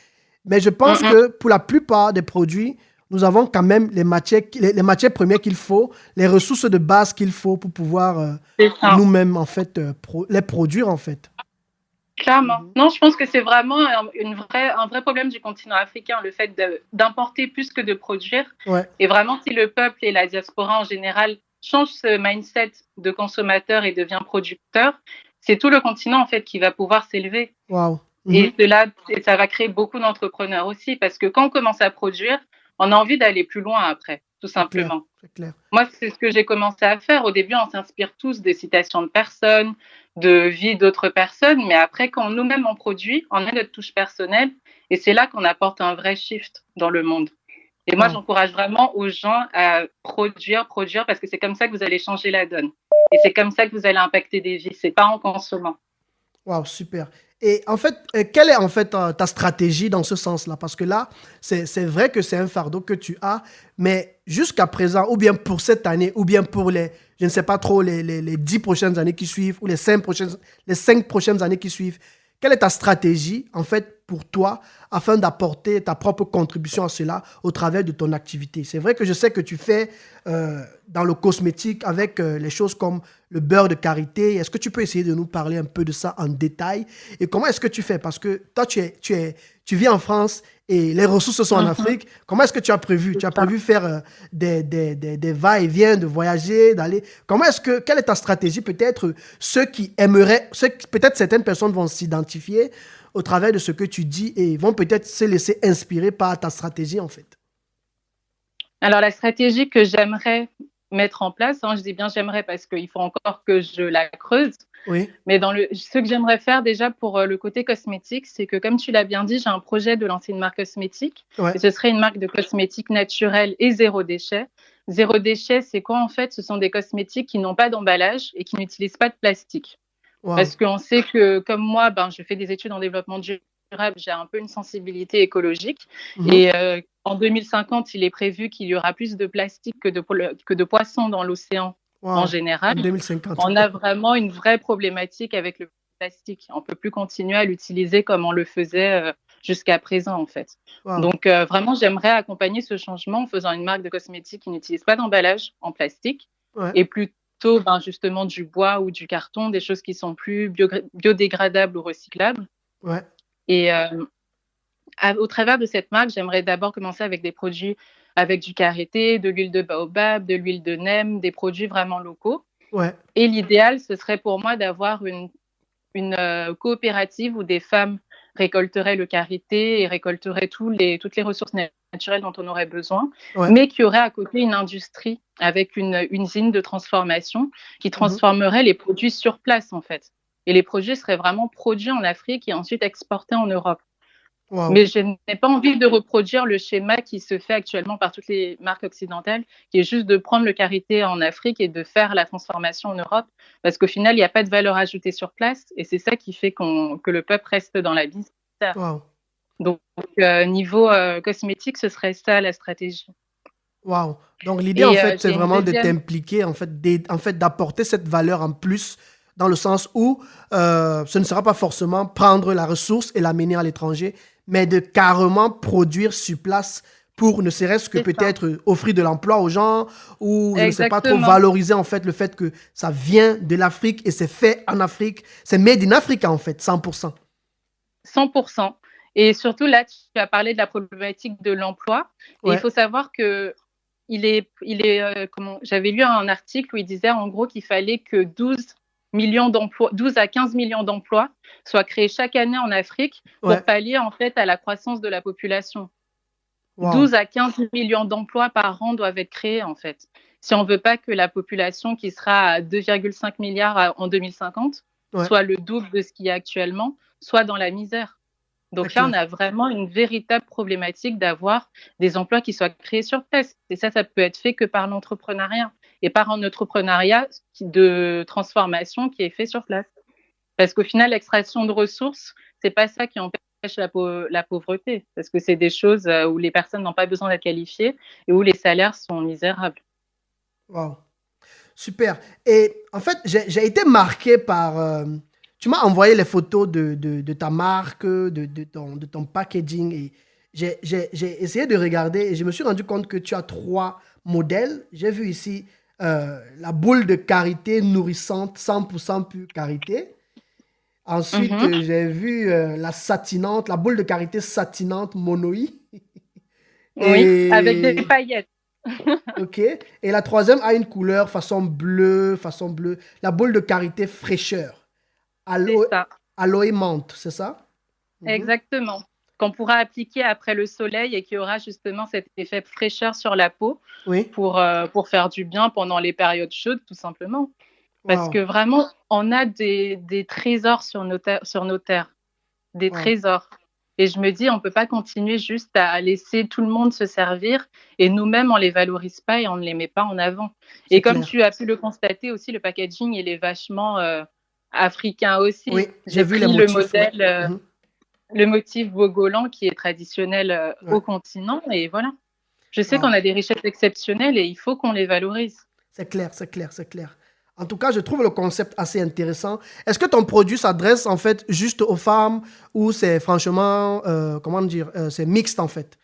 mais je pense que pour la plupart des produits, nous avons quand même les matières premières qu'il faut, les ressources de base qu'il faut pour pouvoir nous-mêmes, en fait, les produire, en fait. Clairement. Non, je pense que c'est vraiment un vrai problème du continent africain, le fait d'importer plus que de produire. Et vraiment, si le peuple et la diaspora en général changent ce mindset de consommateur et devient producteur, c'est tout le continent, en fait, qui va pouvoir s'élever. Wow. Et ça va créer beaucoup d'entrepreneurs aussi, parce que quand on commence à produire, on a envie d'aller plus loin après, tout simplement. C'est clair. Moi, c'est ce que j'ai commencé à faire. Au début, on s'inspire tous des citations de personnes, de vie d'autres personnes, mais après, quand nous-mêmes on produit, on a notre touche personnelle, et c'est là qu'on apporte un vrai shift dans le monde. Et moi, j'encourage vraiment aux gens à produire, parce que c'est comme ça que vous allez changer la donne. Et c'est comme ça que vous allez impacter des vies. C'est pas en consommant. Wow, super. Et en fait, quelle est en fait ta stratégie dans ce sens-là? Parce que là, c'est vrai que c'est un fardeau que tu as, mais jusqu'à présent, ou bien pour cette année, ou bien pour les, je ne sais pas trop, les 10 prochaines années qui suivent, ou les 5 prochaines années qui suivent, quelle est ta stratégie, en fait, pour toi, afin d'apporter ta propre contribution à cela au travers de ton activité? C'est vrai que je sais que tu fais dans le cosmétique avec les choses comme le beurre de karité. Est-ce que tu peux essayer de nous parler un peu de ça en détail? Et comment est-ce que tu fais? Parce que toi, tu vis en France et les ressources sont en Afrique. Comment est-ce que tu as prévu? Tu as prévu faire des va-et-vient, de voyager, d'aller. Quelle est ta stratégie? Peut-être ceux qui aimeraient, peut-être certaines personnes vont s'identifier au travers de ce que tu dis et vont peut-être se laisser inspirer par ta stratégie, en fait. Alors, la stratégie que j'aimerais mettre en place, je dis bien j'aimerais parce qu'il faut encore que je la creuse. Oui. Mais ce que j'aimerais faire déjà pour le côté cosmétique, c'est que comme tu l'as bien dit, j'ai un projet de lancer une marque cosmétique. Ouais. Et ce serait une marque de cosmétiques naturels et zéro déchet. Zéro déchet, c'est quoi en fait? Ce sont des cosmétiques qui n'ont pas d'emballage et qui n'utilisent pas de plastique. Wow. Parce qu'on sait que comme moi, je fais des études en développement durable, j'ai un peu une sensibilité écologique. Et en 2050, il est prévu qu'il y aura plus de plastique que de poissons dans l'océan. Wow. En général, 2050. on a vraiment une vraie problématique avec le plastique. On ne peut plus continuer à l'utiliser comme on le faisait jusqu'à présent, en fait. Wow. Donc, vraiment, j'aimerais accompagner ce changement en faisant une marque de cosmétiques qui n'utilise pas d'emballage en plastique et plutôt justement du bois ou du carton, des choses qui sont plus biodégradables ou recyclables. Ouais. Et au travers de cette marque, j'aimerais d'abord commencer avec des produits avec du karité, de l'huile de baobab, de l'huile de nem, des produits vraiment locaux. Ouais. Et l'idéal, ce serait pour moi d'avoir une coopérative où des femmes récolteraient le karité et récolteraient toutes les ressources naturelles dont on aurait besoin, mais qui aurait à côté une industrie avec une usine de transformation qui transformerait les produits sur place, en fait. Et les produits seraient vraiment produits en Afrique et ensuite exportés en Europe. Wow. Mais je n'ai pas envie de reproduire le schéma qui se fait actuellement par toutes les marques occidentales, qui est juste de prendre le karité en Afrique et de faire la transformation en Europe, parce qu'au final, il n'y a pas de valeur ajoutée sur place, et c'est ça qui fait que le peuple reste dans la misère. Wow. Donc, niveau cosmétique, ce serait ça la stratégie. Wow. Donc, l'idée, en fait, c'est vraiment de t'impliquer, en fait, d'apporter cette valeur en plus, dans le sens où ce ne sera pas forcément prendre la ressource et l'amener à l'étranger, mais de carrément produire sur place pour ne serait-ce que peut-être offrir de l'emploi aux gens ou je ne sais pas trop valoriser en fait le fait que ça vient de l'Afrique et c'est fait en Afrique. C'est made in Africa en fait, 100%. 100%. Et surtout là, tu as parlé de la problématique de l'emploi. Et il faut savoir que j'avais lu un article où il disait en gros qu'il fallait que 12 à 15 millions d'emplois soient créés chaque année en Afrique pour pallier en fait à la croissance de la population. Wow. 12 à 15 millions d'emplois par an doivent être créés en fait. Si on ne veut pas que la population qui sera à 2,5 milliards en 2050 soit le double de ce qu'il y a actuellement, soit dans la misère. Donc là, on a vraiment une véritable problématique d'avoir des emplois qui soient créés sur place. Et ça peut être fait que par l'entrepreneuriat et par un entrepreneuriat de transformation qui est fait sur place. Parce qu'au final, l'extraction de ressources, c'est pas ça qui empêche la pauvreté. Parce que c'est des choses où les personnes n'ont pas besoin d'être qualifiées et où les salaires sont misérables. Wow. Super. Et en fait, j'ai été marqué par... tu m'as envoyé les photos de ta marque, de ton packaging. Et j'ai essayé de regarder et je me suis rendu compte que tu as 3 modèles. J'ai vu ici la boule de karité nourrissante, 100% pure karité. Ensuite, j'ai vu la boule de karité satinante monoï. Oui, avec des paillettes. Ok. Et la 3e a une couleur façon bleue. La boule de karité fraîcheur. Aloe menthe, c'est ça? Exactement. Qu'on pourra appliquer après le soleil et qui aura justement cet effet fraîcheur sur la peau pour faire du bien pendant les périodes chaudes, tout simplement. Parce Wow, que vraiment, on a des trésors sur nos terres, des wow, trésors. Et je me dis, on ne peut pas continuer juste à laisser tout le monde se servir et nous-mêmes, on ne les valorise pas et on ne les met pas en avant. c'est Et comme clair. tu as pu le constater aussi, le packaging, il est vachement africain Oui, aussi. j'ai J'ai vu les pris le motifs, ouais. modèle, Mhm. le motif Bogolan qui est traditionnel Ouais, au continent et voilà. Je sais qu'on wow. a des richesses exceptionnelles et il faut qu'on les valorise. C'est clair, c'est clair, c'est clair. En tout cas, je trouve le concept assez intéressant. Est-ce que ton produit s'adresse en fait juste aux femmes ou c'est franchement, comment dire, c'est mixte en fait,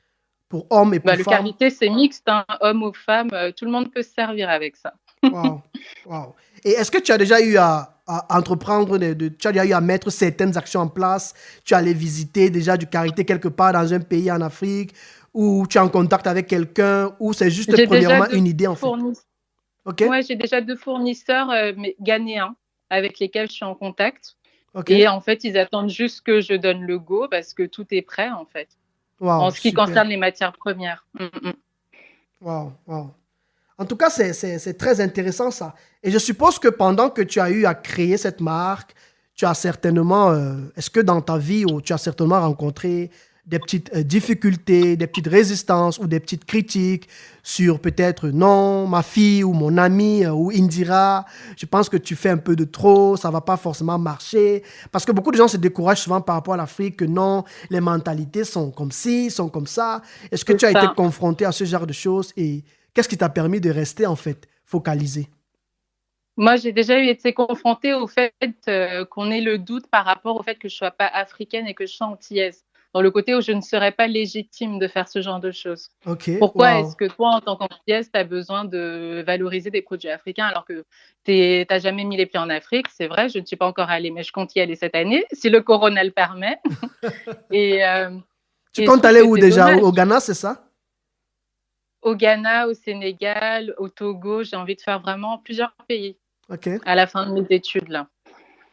pour hommes et Bah, pour le femmes? karité, c'est mixte, hein, homme ou femme, tout le monde peut se servir avec ça. Waouh, waouh. Et est-ce que tu as déjà eu à entreprendre, tu as déjà eu à mettre certaines actions en place? Tu es allé visiter déjà du karité quelque part dans un pays en Afrique ou tu es en contact avec quelqu'un ou c'est juste J'ai déjà premièrement 2 une idée en fait? fournis Ok, ouais, j'ai déjà 2 fournisseurs, mais ghanéens avec lesquels je suis en contact ok. et en fait, ils attendent juste que je donne le go parce que tout est prêt, en fait, en Waouh, ce qui super. concerne les matières premières. Waouh, waouh. En tout cas, c'est très intéressant ça. Et je suppose que pendant que tu as eu à créer cette marque, tu as certainement, est-ce que dans ta vie, où tu as certainement rencontré des petites difficultés, des petites résistances ou des petites critiques sur peut-être non, ma fille ou mon ami ou Indira, je pense que tu fais un peu de trop, ça va pas forcément marcher. Parce que beaucoup de gens se découragent souvent par rapport à l'Afrique, que non, les mentalités sont comme ci, sont comme ça. Est-ce que C'est tu as été ça. confronté à ce genre de choses et qu'est-ce qui t'a permis de rester en fait focalisé? Moi, j'ai déjà été confrontée au fait, qu'on ait le doute par rapport au fait que je sois pas africaine et que je sois antillaise. Dans le côté où je ne serais pas légitime de faire ce genre de choses. Ok, Pourquoi waouh. est-ce que toi, en tant qu'antillaise, tu as besoin de valoriser des produits africains alors que tu jamais mis les pieds en Afrique? C'est vrai, je ne suis pas encore allée, mais je compte y aller cette année, si le corona le permet. Et, Tu et je comptes trouve aller que où c'est déjà? Au dommage. Ghana, c'est ça? Au Ghana, au Sénégal, au Togo, j'ai envie de faire vraiment plusieurs pays Ok, à la fin de mes études là.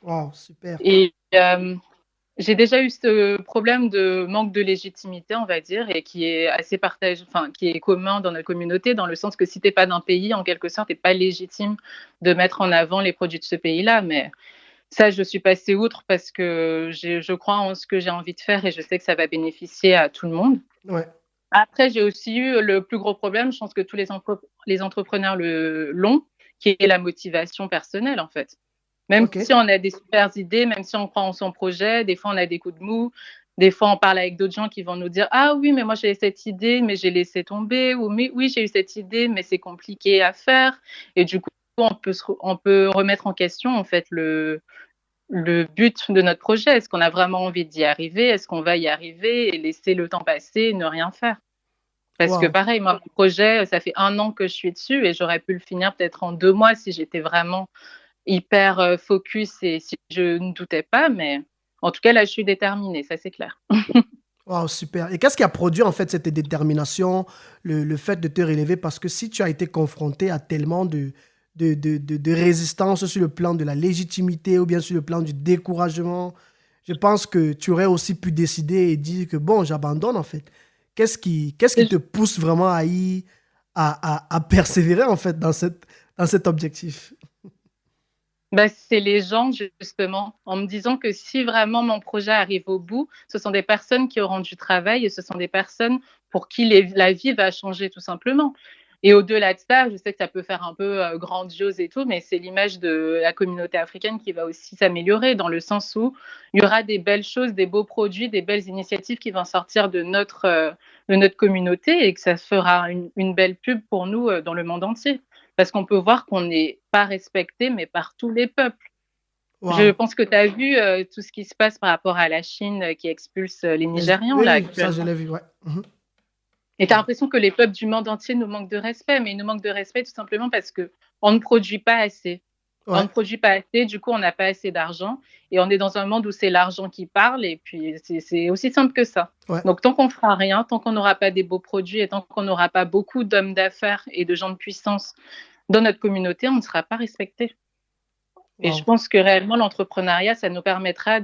waouh, super. Et j'ai déjà eu ce problème de manque de légitimité, on va dire, et qui est assez partagé, enfin, qui est commun dans notre communauté, dans le sens que si tu es pas d'un pays, en quelque sorte, tu es pas légitime de mettre en avant les produits de ce pays-là. Mais ça, je suis passée outre parce que je crois en ce que j'ai envie de faire et je sais que ça va bénéficier à tout le monde. Ouais, Après, j'ai aussi eu le plus gros problème, je pense que tous les entrepreneurs l'ont, qui est la motivation personnelle, en fait. Même ok. si on a des super idées, même si on croit en son projet, des fois on a des coups de mou, des fois on parle avec d'autres gens qui vont nous dire ah oui mais moi j'ai cette idée mais j'ai laissé tomber ou mais oui j'ai eu cette idée mais c'est compliqué à faire et du coup on peut remettre en question en fait le but de notre projet. Est-ce qu'on a vraiment envie d'y arriver? Est-ce qu'on va y arriver et laisser le temps passer et ne rien faire? Parce que Waouh, pareil, moi, mon projet, ça fait 1 an que je suis dessus et j'aurais pu le finir peut-être en 2 mois si j'étais vraiment hyper focus et si je ne doutais pas, mais en tout cas, là, je suis déterminée, ça c'est clair. waouh, super. Et qu'est-ce qui a produit en fait cette détermination, le fait de te relever? Parce que si tu as été confronté à tellement de résistance sur le plan de la légitimité ou bien sur le plan du découragement, je pense que tu aurais aussi pu décider et dire que bon, j'abandonne en fait. Qu'est-ce qui te pousse vraiment à persévérer en fait dans cet objectif? Bah, c'est les gens justement, en me disant que si vraiment mon projet arrive au bout, ce sont des personnes qui auront du travail et ce sont des personnes pour qui la vie va changer tout simplement. Et au-delà de ça, je sais que ça peut faire un peu grandiose et tout, mais c'est l'image de la communauté africaine qui va aussi s'améliorer dans le sens où il y aura des belles choses, des beaux produits, des belles initiatives qui vont sortir de notre communauté et que ça fera une belle pub pour nous dans le monde entier. Parce qu'on peut voir qu'on n'est pas respecté, mais par tous les peuples. Je Waouh. pense que tu as vu tout ce qui se passe par rapport à la Chine qui expulse les Nigérians Oui, là oui, ça je actuellement. l'ai vu, ouais. Mhm. Et tu as Waouh. l'impression que les peuples du monde entier nous manquent de respect, mais ils nous manquent de respect tout simplement parce qu'on ne produit pas assez. On ne Ouais, produit pas assez, du coup on n'a pas assez d'argent et on est dans un monde où c'est l'argent qui parle et puis c'est aussi simple que ça. ouais. Donc tant qu'on fera rien, tant qu'on n'aura pas des beaux produits et tant qu'on n'aura pas beaucoup d'hommes d'affaires et de gens de puissance dans notre communauté, on ne sera pas respecté. Et je Waouh. pense que réellement, l'entrepreneuriat, ça nous permettra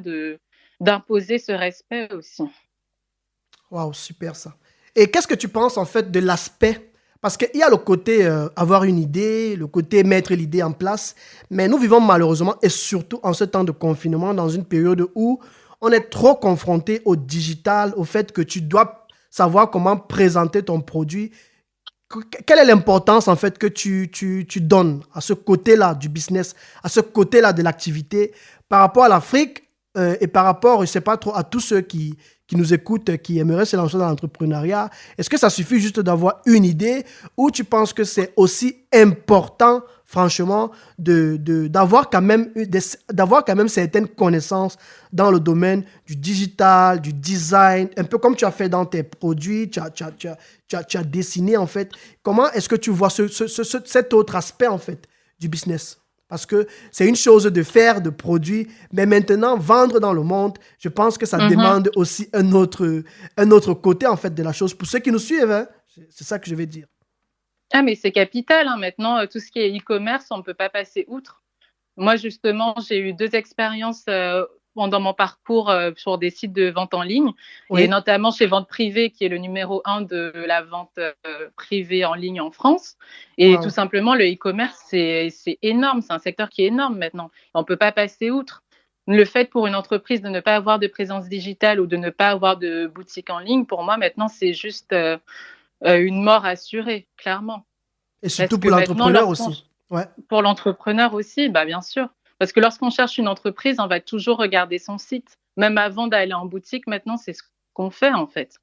d'imposer ce respect aussi. Waouh, super ça. Et qu'est-ce que tu penses en fait de l'aspect? Parce qu'il y a le côté avoir une idée, le côté mettre l'idée en place, mais nous vivons malheureusement, et surtout en ce temps de confinement, dans une période où on est trop confronté au digital, au fait que tu dois savoir comment présenter ton produit. Quelle est l'importance en fait que tu donnes à ce côté-là du business, à ce côté-là de l'activité par rapport à l'Afrique et par rapport, je sais pas trop, à tous ceux qui nous écoutent, qui aimeraient se lancer dans l'entrepreneuriat? Est-ce que ça suffit juste d'avoir une idée ou tu penses que c'est aussi important, franchement, d'avoir quand même, d'avoir quand même certaines connaissances dans le domaine du digital, du design, un peu comme tu as fait dans tes produits, tu as dessiné en fait. Comment est-ce que tu vois cet autre aspect en fait du business? Parce que c'est une chose de faire, de produire, mais maintenant, vendre dans le monde, je pense que ça Mhm. demande aussi un autre côté, en fait, de la chose. Pour ceux qui nous suivent, hein, c'est ça que je vais dire. Ah, mais c'est capital, hein. Maintenant, tout ce qui est e-commerce, on ne peut pas passer outre. Moi, justement, j'ai eu 2 expériences, pendant mon parcours, sur des sites de vente en ligne et Oui, notamment chez Vente Privée qui est le numéro 1 de la vente, privée en ligne en France et tout wow. simplement le e-commerce, c'est énorme, c'est un secteur qui est énorme maintenant. On ne peut pas passer outre. Le fait pour une entreprise de ne pas avoir de présence digitale ou de ne pas avoir de boutique en ligne, pour moi maintenant, c'est juste, une mort assurée, clairement. Et Parce surtout que pour maintenant l'entrepreneur lorsqu'on aussi. Ouais, pour l'entrepreneur aussi, bah, bien sûr. Parce que lorsqu'on cherche une entreprise, on va toujours regarder son site. Même avant d'aller en boutique, maintenant, c'est ce qu'on fait, en fait.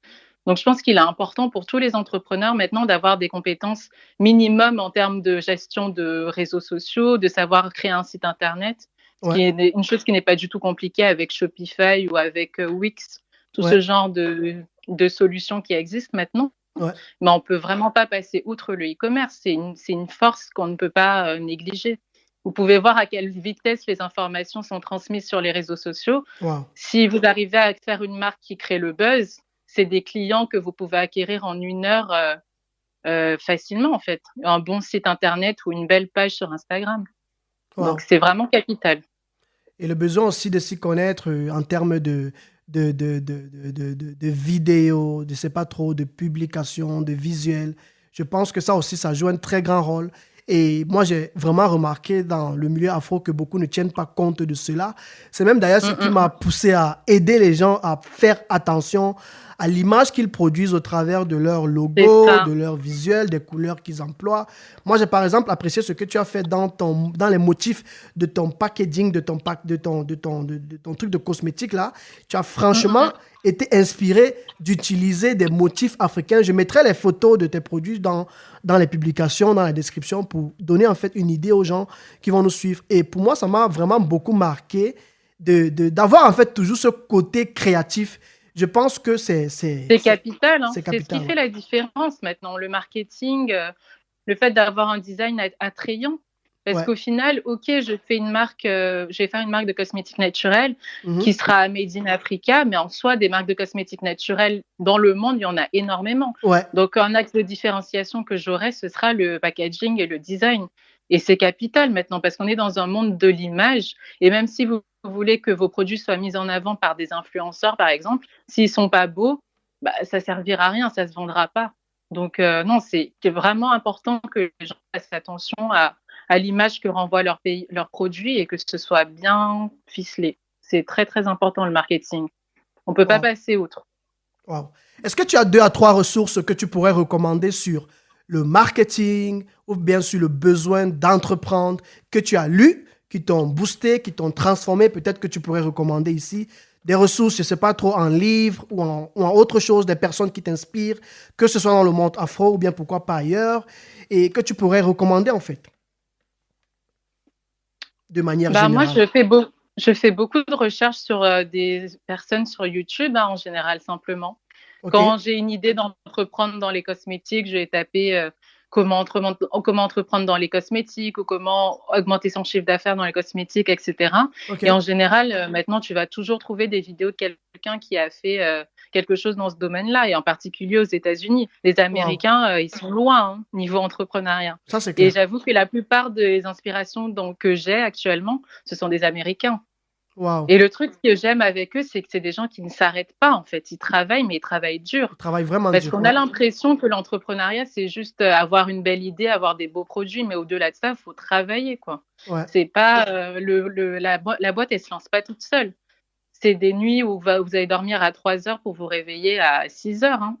Donc, je pense qu'il est important pour tous les entrepreneurs maintenant d'avoir des compétences minimum en termes de gestion de réseaux sociaux, de savoir créer un site internet, ce ouais, qui est une chose qui n'est pas du tout compliquée avec Shopify ou avec Wix, tout ouais, ce genre de solutions qui existent maintenant. ouais. Mais on peut vraiment pas passer outre le e-commerce. C'est une force qu'on ne peut pas négliger. Vous pouvez voir à quelle vitesse les informations sont transmises sur les réseaux sociaux. Wow. Si vous arrivez à faire une marque qui crée le buzz, c'est des clients que vous pouvez acquérir en 1 heure facilement, en fait. Un bon site internet ou une belle page sur Instagram. Donc, Wow. c'est vraiment capital. Et le besoin aussi de s'y connaître en termes de vidéos, de sais pas trop, de publications, de visuels. Je pense que ça aussi, ça joue un très grand rôle. Et moi, j'ai vraiment remarqué dans le milieu afro que beaucoup ne tiennent pas compte de cela. C'est même d'ailleurs ce Mm, qui mm, m'a mm. poussé à aider les gens à faire attention à l'image qu'ils produisent au travers de leur C'est logo, de ça. leur visuel, des couleurs qu'ils emploient. Moi, j'ai par exemple apprécié ce que tu as fait dans les motifs de ton packaging, de ton truc de cosmétique là. Tu as Mm, mm, franchement mm. été inspiré d'utiliser des motifs africains. Je mettrai les photos de tes produits dans les publications, dans la description pour donner en fait une idée aux gens qui vont nous suivre. Et pour moi, ça m'a vraiment beaucoup marqué d'avoir en fait toujours ce côté créatif. Je pense que C'est capital, hein. c'est C'est ce qui capital. Ouais. fait la différence maintenant. Le marketing, le fait d'avoir un design attrayant. Parce Ouais. qu'au final, OK, je vais faire une marque de cosmétiques naturels qui Mhm. sera made in Africa, mais en soi, des marques de cosmétiques naturels dans le monde, il y en a énormément. Ouais. Donc, un axe de différenciation que j'aurai, ce sera le packaging et le design. Et c'est capital maintenant parce qu'on est dans un monde de l'image. Et même si vous voulez que vos produits soient mis en avant par des influenceurs, par exemple, s'ils sont pas beaux, bah, ça servira à rien, ça se vendra pas. Donc non, c'est vraiment important que les gens fassent attention à l'image que renvoie leur pays, leurs produits et que ce soit bien ficelé. C'est très très important le marketing. On peut pas Wow. passer outre. Wow. Est-ce que tu as 2 à 3 ressources que tu pourrais recommander sur le marketing ou bien sur le besoin d'entreprendre que tu as lu, qui t'ont boosté, qui t'ont transformé? Peut-être que tu pourrais recommander ici des ressources, je ne sais pas trop, en livres ou en autre chose, des personnes qui t'inspirent, que ce soit dans le monde afro ou bien pourquoi pas ailleurs, et que tu pourrais recommander en fait, de manière Bah, moi, générale. je fais beaucoup de recherches sur des personnes sur YouTube, hein, en général, simplement. OK? Quand j'ai une idée d'entreprendre dans les cosmétiques, je vais taper comment entreprendre dans les cosmétiques ou comment augmenter son chiffre d'affaires dans les cosmétiques, etc. Et OK? en général, maintenant, tu vas toujours trouver des vidéos de quelqu'un qui a fait quelque chose dans ce domaine-là, et en particulier aux États-Unis. Les Wow. Américains, ils sont loin, hein, niveau entrepreneuriat. Ça, c'est Et clair. j'avoue que la plupart des inspirations que j'ai actuellement, ce sont des Américains. Wow. Et le truc que j'aime avec eux, c'est que c'est des gens qui ne s'arrêtent pas, en fait. Ils travaillent, mais ils travaillent dur. Ils travaillent vraiment Parce dur. qu'on a l'impression que l'entrepreneuriat, c'est juste avoir une belle idée, avoir des beaux produits, mais au-delà de ça, il faut travailler, quoi. Ouais. C'est pas la boîte, elle se lance pas toute seule. C'est des nuits où vous allez dormir à 3 heures pour vous réveiller à 6 heures. Hein.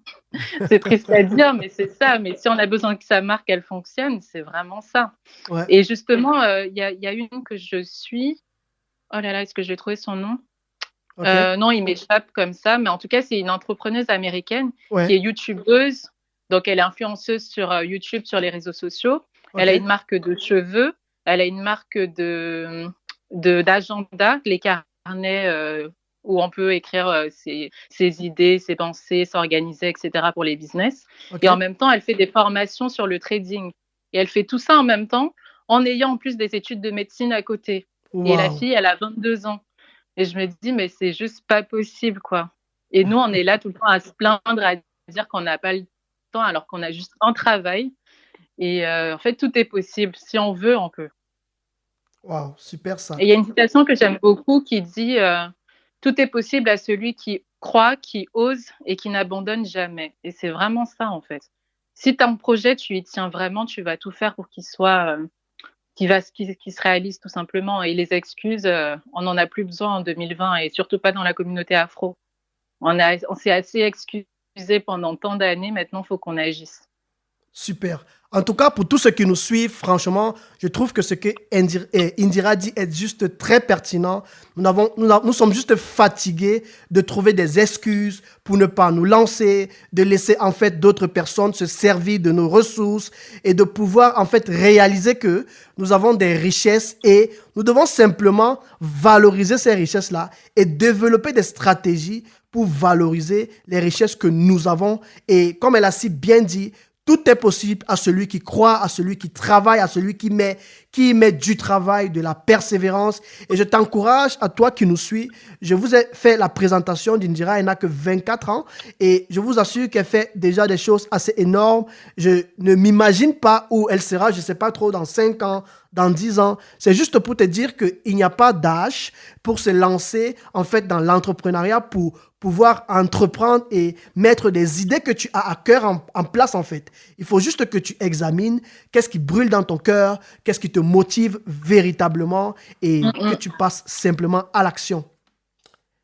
C'est triste à dire, mais c'est ça. Mais si on a besoin que sa marque, elle fonctionne, c'est vraiment ça. Ouais. Et justement, il y a une que je suis. Oh là là, est-ce que je vais trouver son nom? Okay. Non, il m'échappe comme ça. Mais en tout cas, c'est une entrepreneuse américaine Ouais. qui est youtubeuse. Donc, elle est influenceuse sur YouTube, sur les réseaux sociaux. Okay. Elle a une marque de cheveux. Elle a une marque d'agenda, les carnets où on peut écrire ses idées, ses pensées, s'organiser, etc. pour les business. Okay. Et en même temps, elle fait des formations sur le trading. Et elle fait tout ça en même temps, en ayant en plus des études de médecine à côté. Wow. Et la fille, elle a 22 ans. Et je me dis, mais c'est juste pas possible, quoi. Et nous, on est là tout le temps à se plaindre, à dire qu'on n'a pas le temps, alors qu'on a juste un travail. Et en fait, tout est possible. Si on veut, on peut. Waouh, super ça. Et il y a une citation que j'aime beaucoup qui dit tout est possible à celui qui croit, qui ose et qui n'abandonne jamais. Et c'est vraiment ça, en fait. Si tu as un projet, tu y tiens vraiment, tu vas tout faire pour qu'il soit, qu'il se réalise tout simplement. Et les excuses, on n'en a plus besoin en 2020 et surtout pas dans la communauté afro. On s'est assez excusé pendant tant d'années, maintenant il faut qu'on agisse. Super. En tout cas, pour tous ceux qui nous suivent, franchement, je trouve que ce que Indira dit est juste très pertinent. Nous sommes juste fatigués de trouver des excuses pour ne pas nous lancer, de laisser en fait d'autres personnes se servir de nos ressources et de pouvoir en fait réaliser que nous avons des richesses et nous devons simplement valoriser ces richesses-là et développer des stratégies pour valoriser les richesses que nous avons. Et comme elle a si bien dit, tout est possible à celui qui croit, à celui qui travaille, à celui qui met du travail, de la persévérance. Et je t'encourage, à toi qui nous suis, je vous ai fait la présentation d'Indira, elle n'a que 24 ans et je vous assure qu'elle fait déjà des choses assez énormes. Je ne m'imagine pas où elle sera, je ne sais pas trop, dans 5 ans, dans 10 ans. C'est juste pour te dire qu'il n'y a pas d'âge pour se lancer en fait dans l'entrepreneuriat, pour pouvoir entreprendre et mettre des idées que tu as à cœur en place en fait. Il faut juste que tu examines qu'est-ce qui brûle dans ton cœur, qu'est-ce qui te motive véritablement et que tu passes simplement à l'action.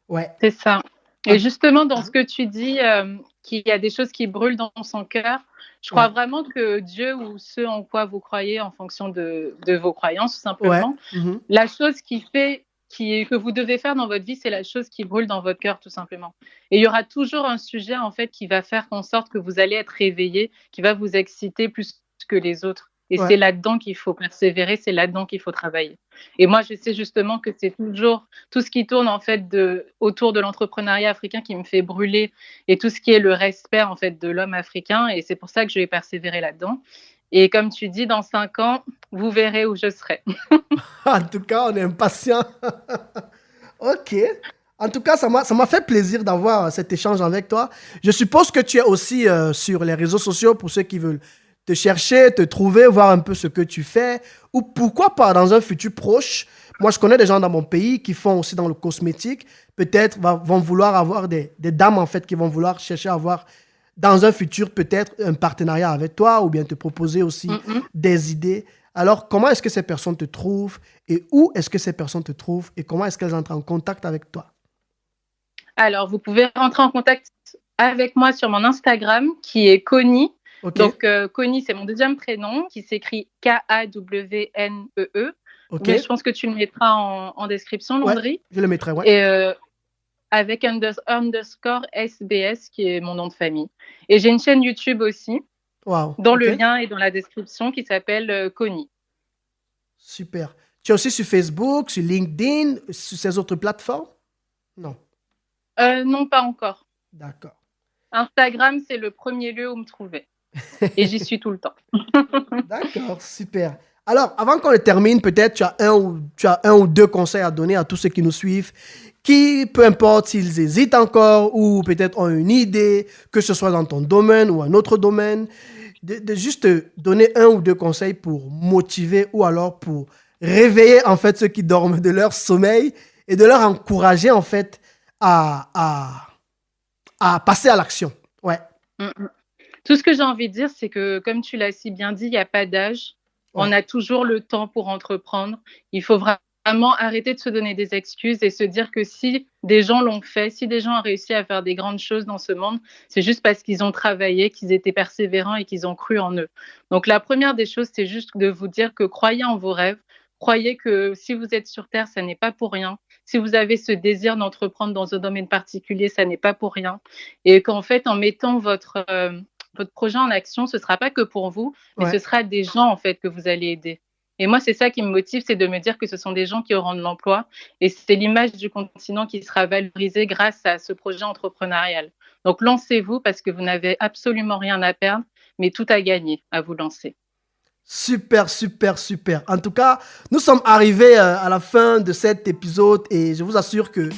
Ouais. C'est ça. Et justement, dans ce que tu dis, qu'il y a des choses qui brûlent dans son cœur, je crois vraiment que Dieu ou ce en quoi vous croyez en fonction de vos croyances, tout simplement, la chose qui fait que vous devez faire dans votre vie, c'est la chose qui brûle dans votre cœur, tout simplement. Et il y aura toujours un sujet, en fait, qui va faire en sorte que vous allez être réveillé, qui va vous exciter plus que les autres. Et c'est là-dedans qu'il faut persévérer, c'est là-dedans qu'il faut travailler. Et moi, je sais justement que c'est toujours tout ce qui tourne, en fait, autour de l'entrepreneuriat africain qui me fait brûler, et tout ce qui est le respect, en fait, de l'homme africain. Et c'est pour ça que je vais persévérer là-dedans. Et comme tu dis, dans 5 ans, vous verrez où je serai. En tout cas, on est impatients. Ok. En tout cas, ça m'a fait plaisir d'avoir cet échange avec toi. Je suppose que tu es aussi sur les réseaux sociaux pour ceux qui veulent te chercher, te trouver, voir un peu ce que tu fais. Ou pourquoi pas dans un futur proche. Moi, je connais des gens dans mon pays qui font aussi dans le cosmétique. Peut-être vont vouloir avoir des dames en fait qui vont vouloir chercher à avoir dans un futur peut-être un partenariat avec toi ou bien te proposer aussi des idées. Alors, comment est-ce que ces personnes te trouvent et où est-ce que ces personnes te trouvent et comment est-ce qu'elles entrent en contact avec toi? Alors, vous pouvez rentrer en contact avec moi sur mon Instagram qui est Connie. Okay. Donc, Connie, c'est mon deuxième prénom qui s'écrit Kawnee. Okay. Mais je pense que tu le mettras en description, Landry. Ouais, je le mettrai, ouais. Et avec underscore SBS qui est mon nom de famille. Et j'ai une chaîne YouTube aussi, dans le lien et dans la description, qui s'appelle Connie. Super. Tu es aussi sur Facebook, sur LinkedIn, sur ces autres plateformes? Non. Non, pas encore. D'accord. Instagram, c'est le premier lieu où me trouver. Et j'y suis tout le temps. D'accord, super. Alors, avant qu'on le termine, peut-être tu as un ou deux conseils à donner à tous ceux qui nous suivent, qui, peu importe s'ils hésitent encore ou peut-être ont une idée, que ce soit dans ton domaine ou un autre domaine, de juste donner un ou deux conseils pour motiver ou alors pour réveiller en fait ceux qui dorment de leur sommeil et de leur encourager en fait à passer à l'action. Ouais. Tout ce que j'ai envie de dire, c'est que comme tu l'as si bien dit, il n'y a pas d'âge. Ouais. On a toujours le temps pour entreprendre. Il faut vraiment arrêter de se donner des excuses et se dire que si des gens l'ont fait, si des gens ont réussi à faire des grandes choses dans ce monde, c'est juste parce qu'ils ont travaillé, qu'ils étaient persévérants et qu'ils ont cru en eux. Donc la première des choses, c'est juste de vous dire que croyez en vos rêves, croyez que si vous êtes sur Terre, ça n'est pas pour rien. Si vous avez ce désir d'entreprendre dans un domaine particulier, ça n'est pas pour rien. Et qu'en fait, en mettant votre projet en action, ce ne sera pas que pour vous, mais ce sera des gens en fait que vous allez aider. Et moi, c'est ça qui me motive, c'est de me dire que ce sont des gens qui auront de l'emploi et c'est l'image du continent qui sera valorisée grâce à ce projet entrepreneurial. Donc, lancez-vous parce que vous n'avez absolument rien à perdre, mais tout à gagner à vous lancer. Super, super, super. En tout cas, nous sommes arrivés à la fin de cet épisode et je vous assure que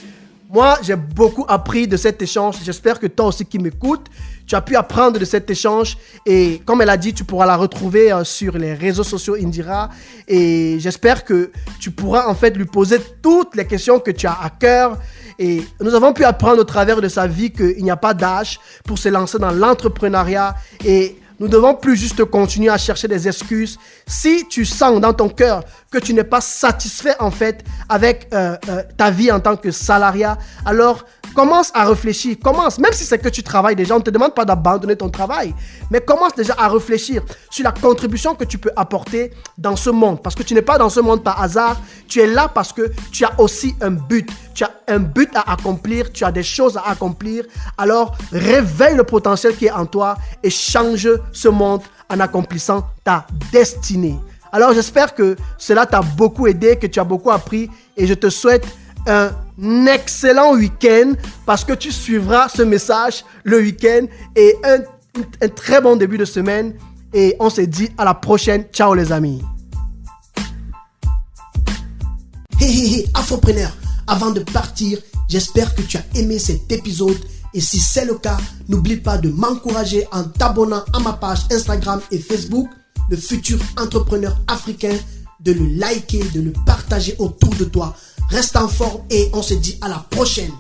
moi, j'ai beaucoup appris de cet échange. J'espère que toi aussi qui m'écoutes, tu as pu apprendre de cet échange. Et comme elle a dit, tu pourras la retrouver sur les réseaux sociaux Indira. Et j'espère que tu pourras en fait lui poser toutes les questions que tu as à cœur. Et nous avons pu apprendre au travers de sa vie qu'il n'y a pas d'âge pour se lancer dans l'entrepreneuriat. Et nous ne devons plus juste continuer à chercher des excuses. Si tu sens dans ton cœur que tu n'es pas satisfait en fait avec ta vie en tant que salariat, alors commence à réfléchir. Commence, même si c'est que tu travailles déjà, on ne te demande pas d'abandonner ton travail, mais commence déjà à réfléchir sur la contribution que tu peux apporter dans ce monde. Parce que tu n'es pas dans ce monde par hasard, tu es là parce que tu as aussi un but. Tu as un but à accomplir, tu as des choses à accomplir. Alors, réveille le potentiel qui est en toi et change ce monde en accomplissant ta destinée. Alors, j'espère que cela t'a beaucoup aidé, que tu as beaucoup appris et je te souhaite un excellent week-end parce que tu suivras ce message le week-end et un très bon début de semaine et on se dit à la prochaine. Ciao les amis. Hey, Afropreneur, avant de partir, j'espère que tu as aimé cet épisode et si c'est le cas, n'oublie pas de m'encourager en t'abonnant à ma page Instagram et Facebook, le futur entrepreneur africain, de le liker, de le partager autour de toi. Reste en forme et on se dit à la prochaine.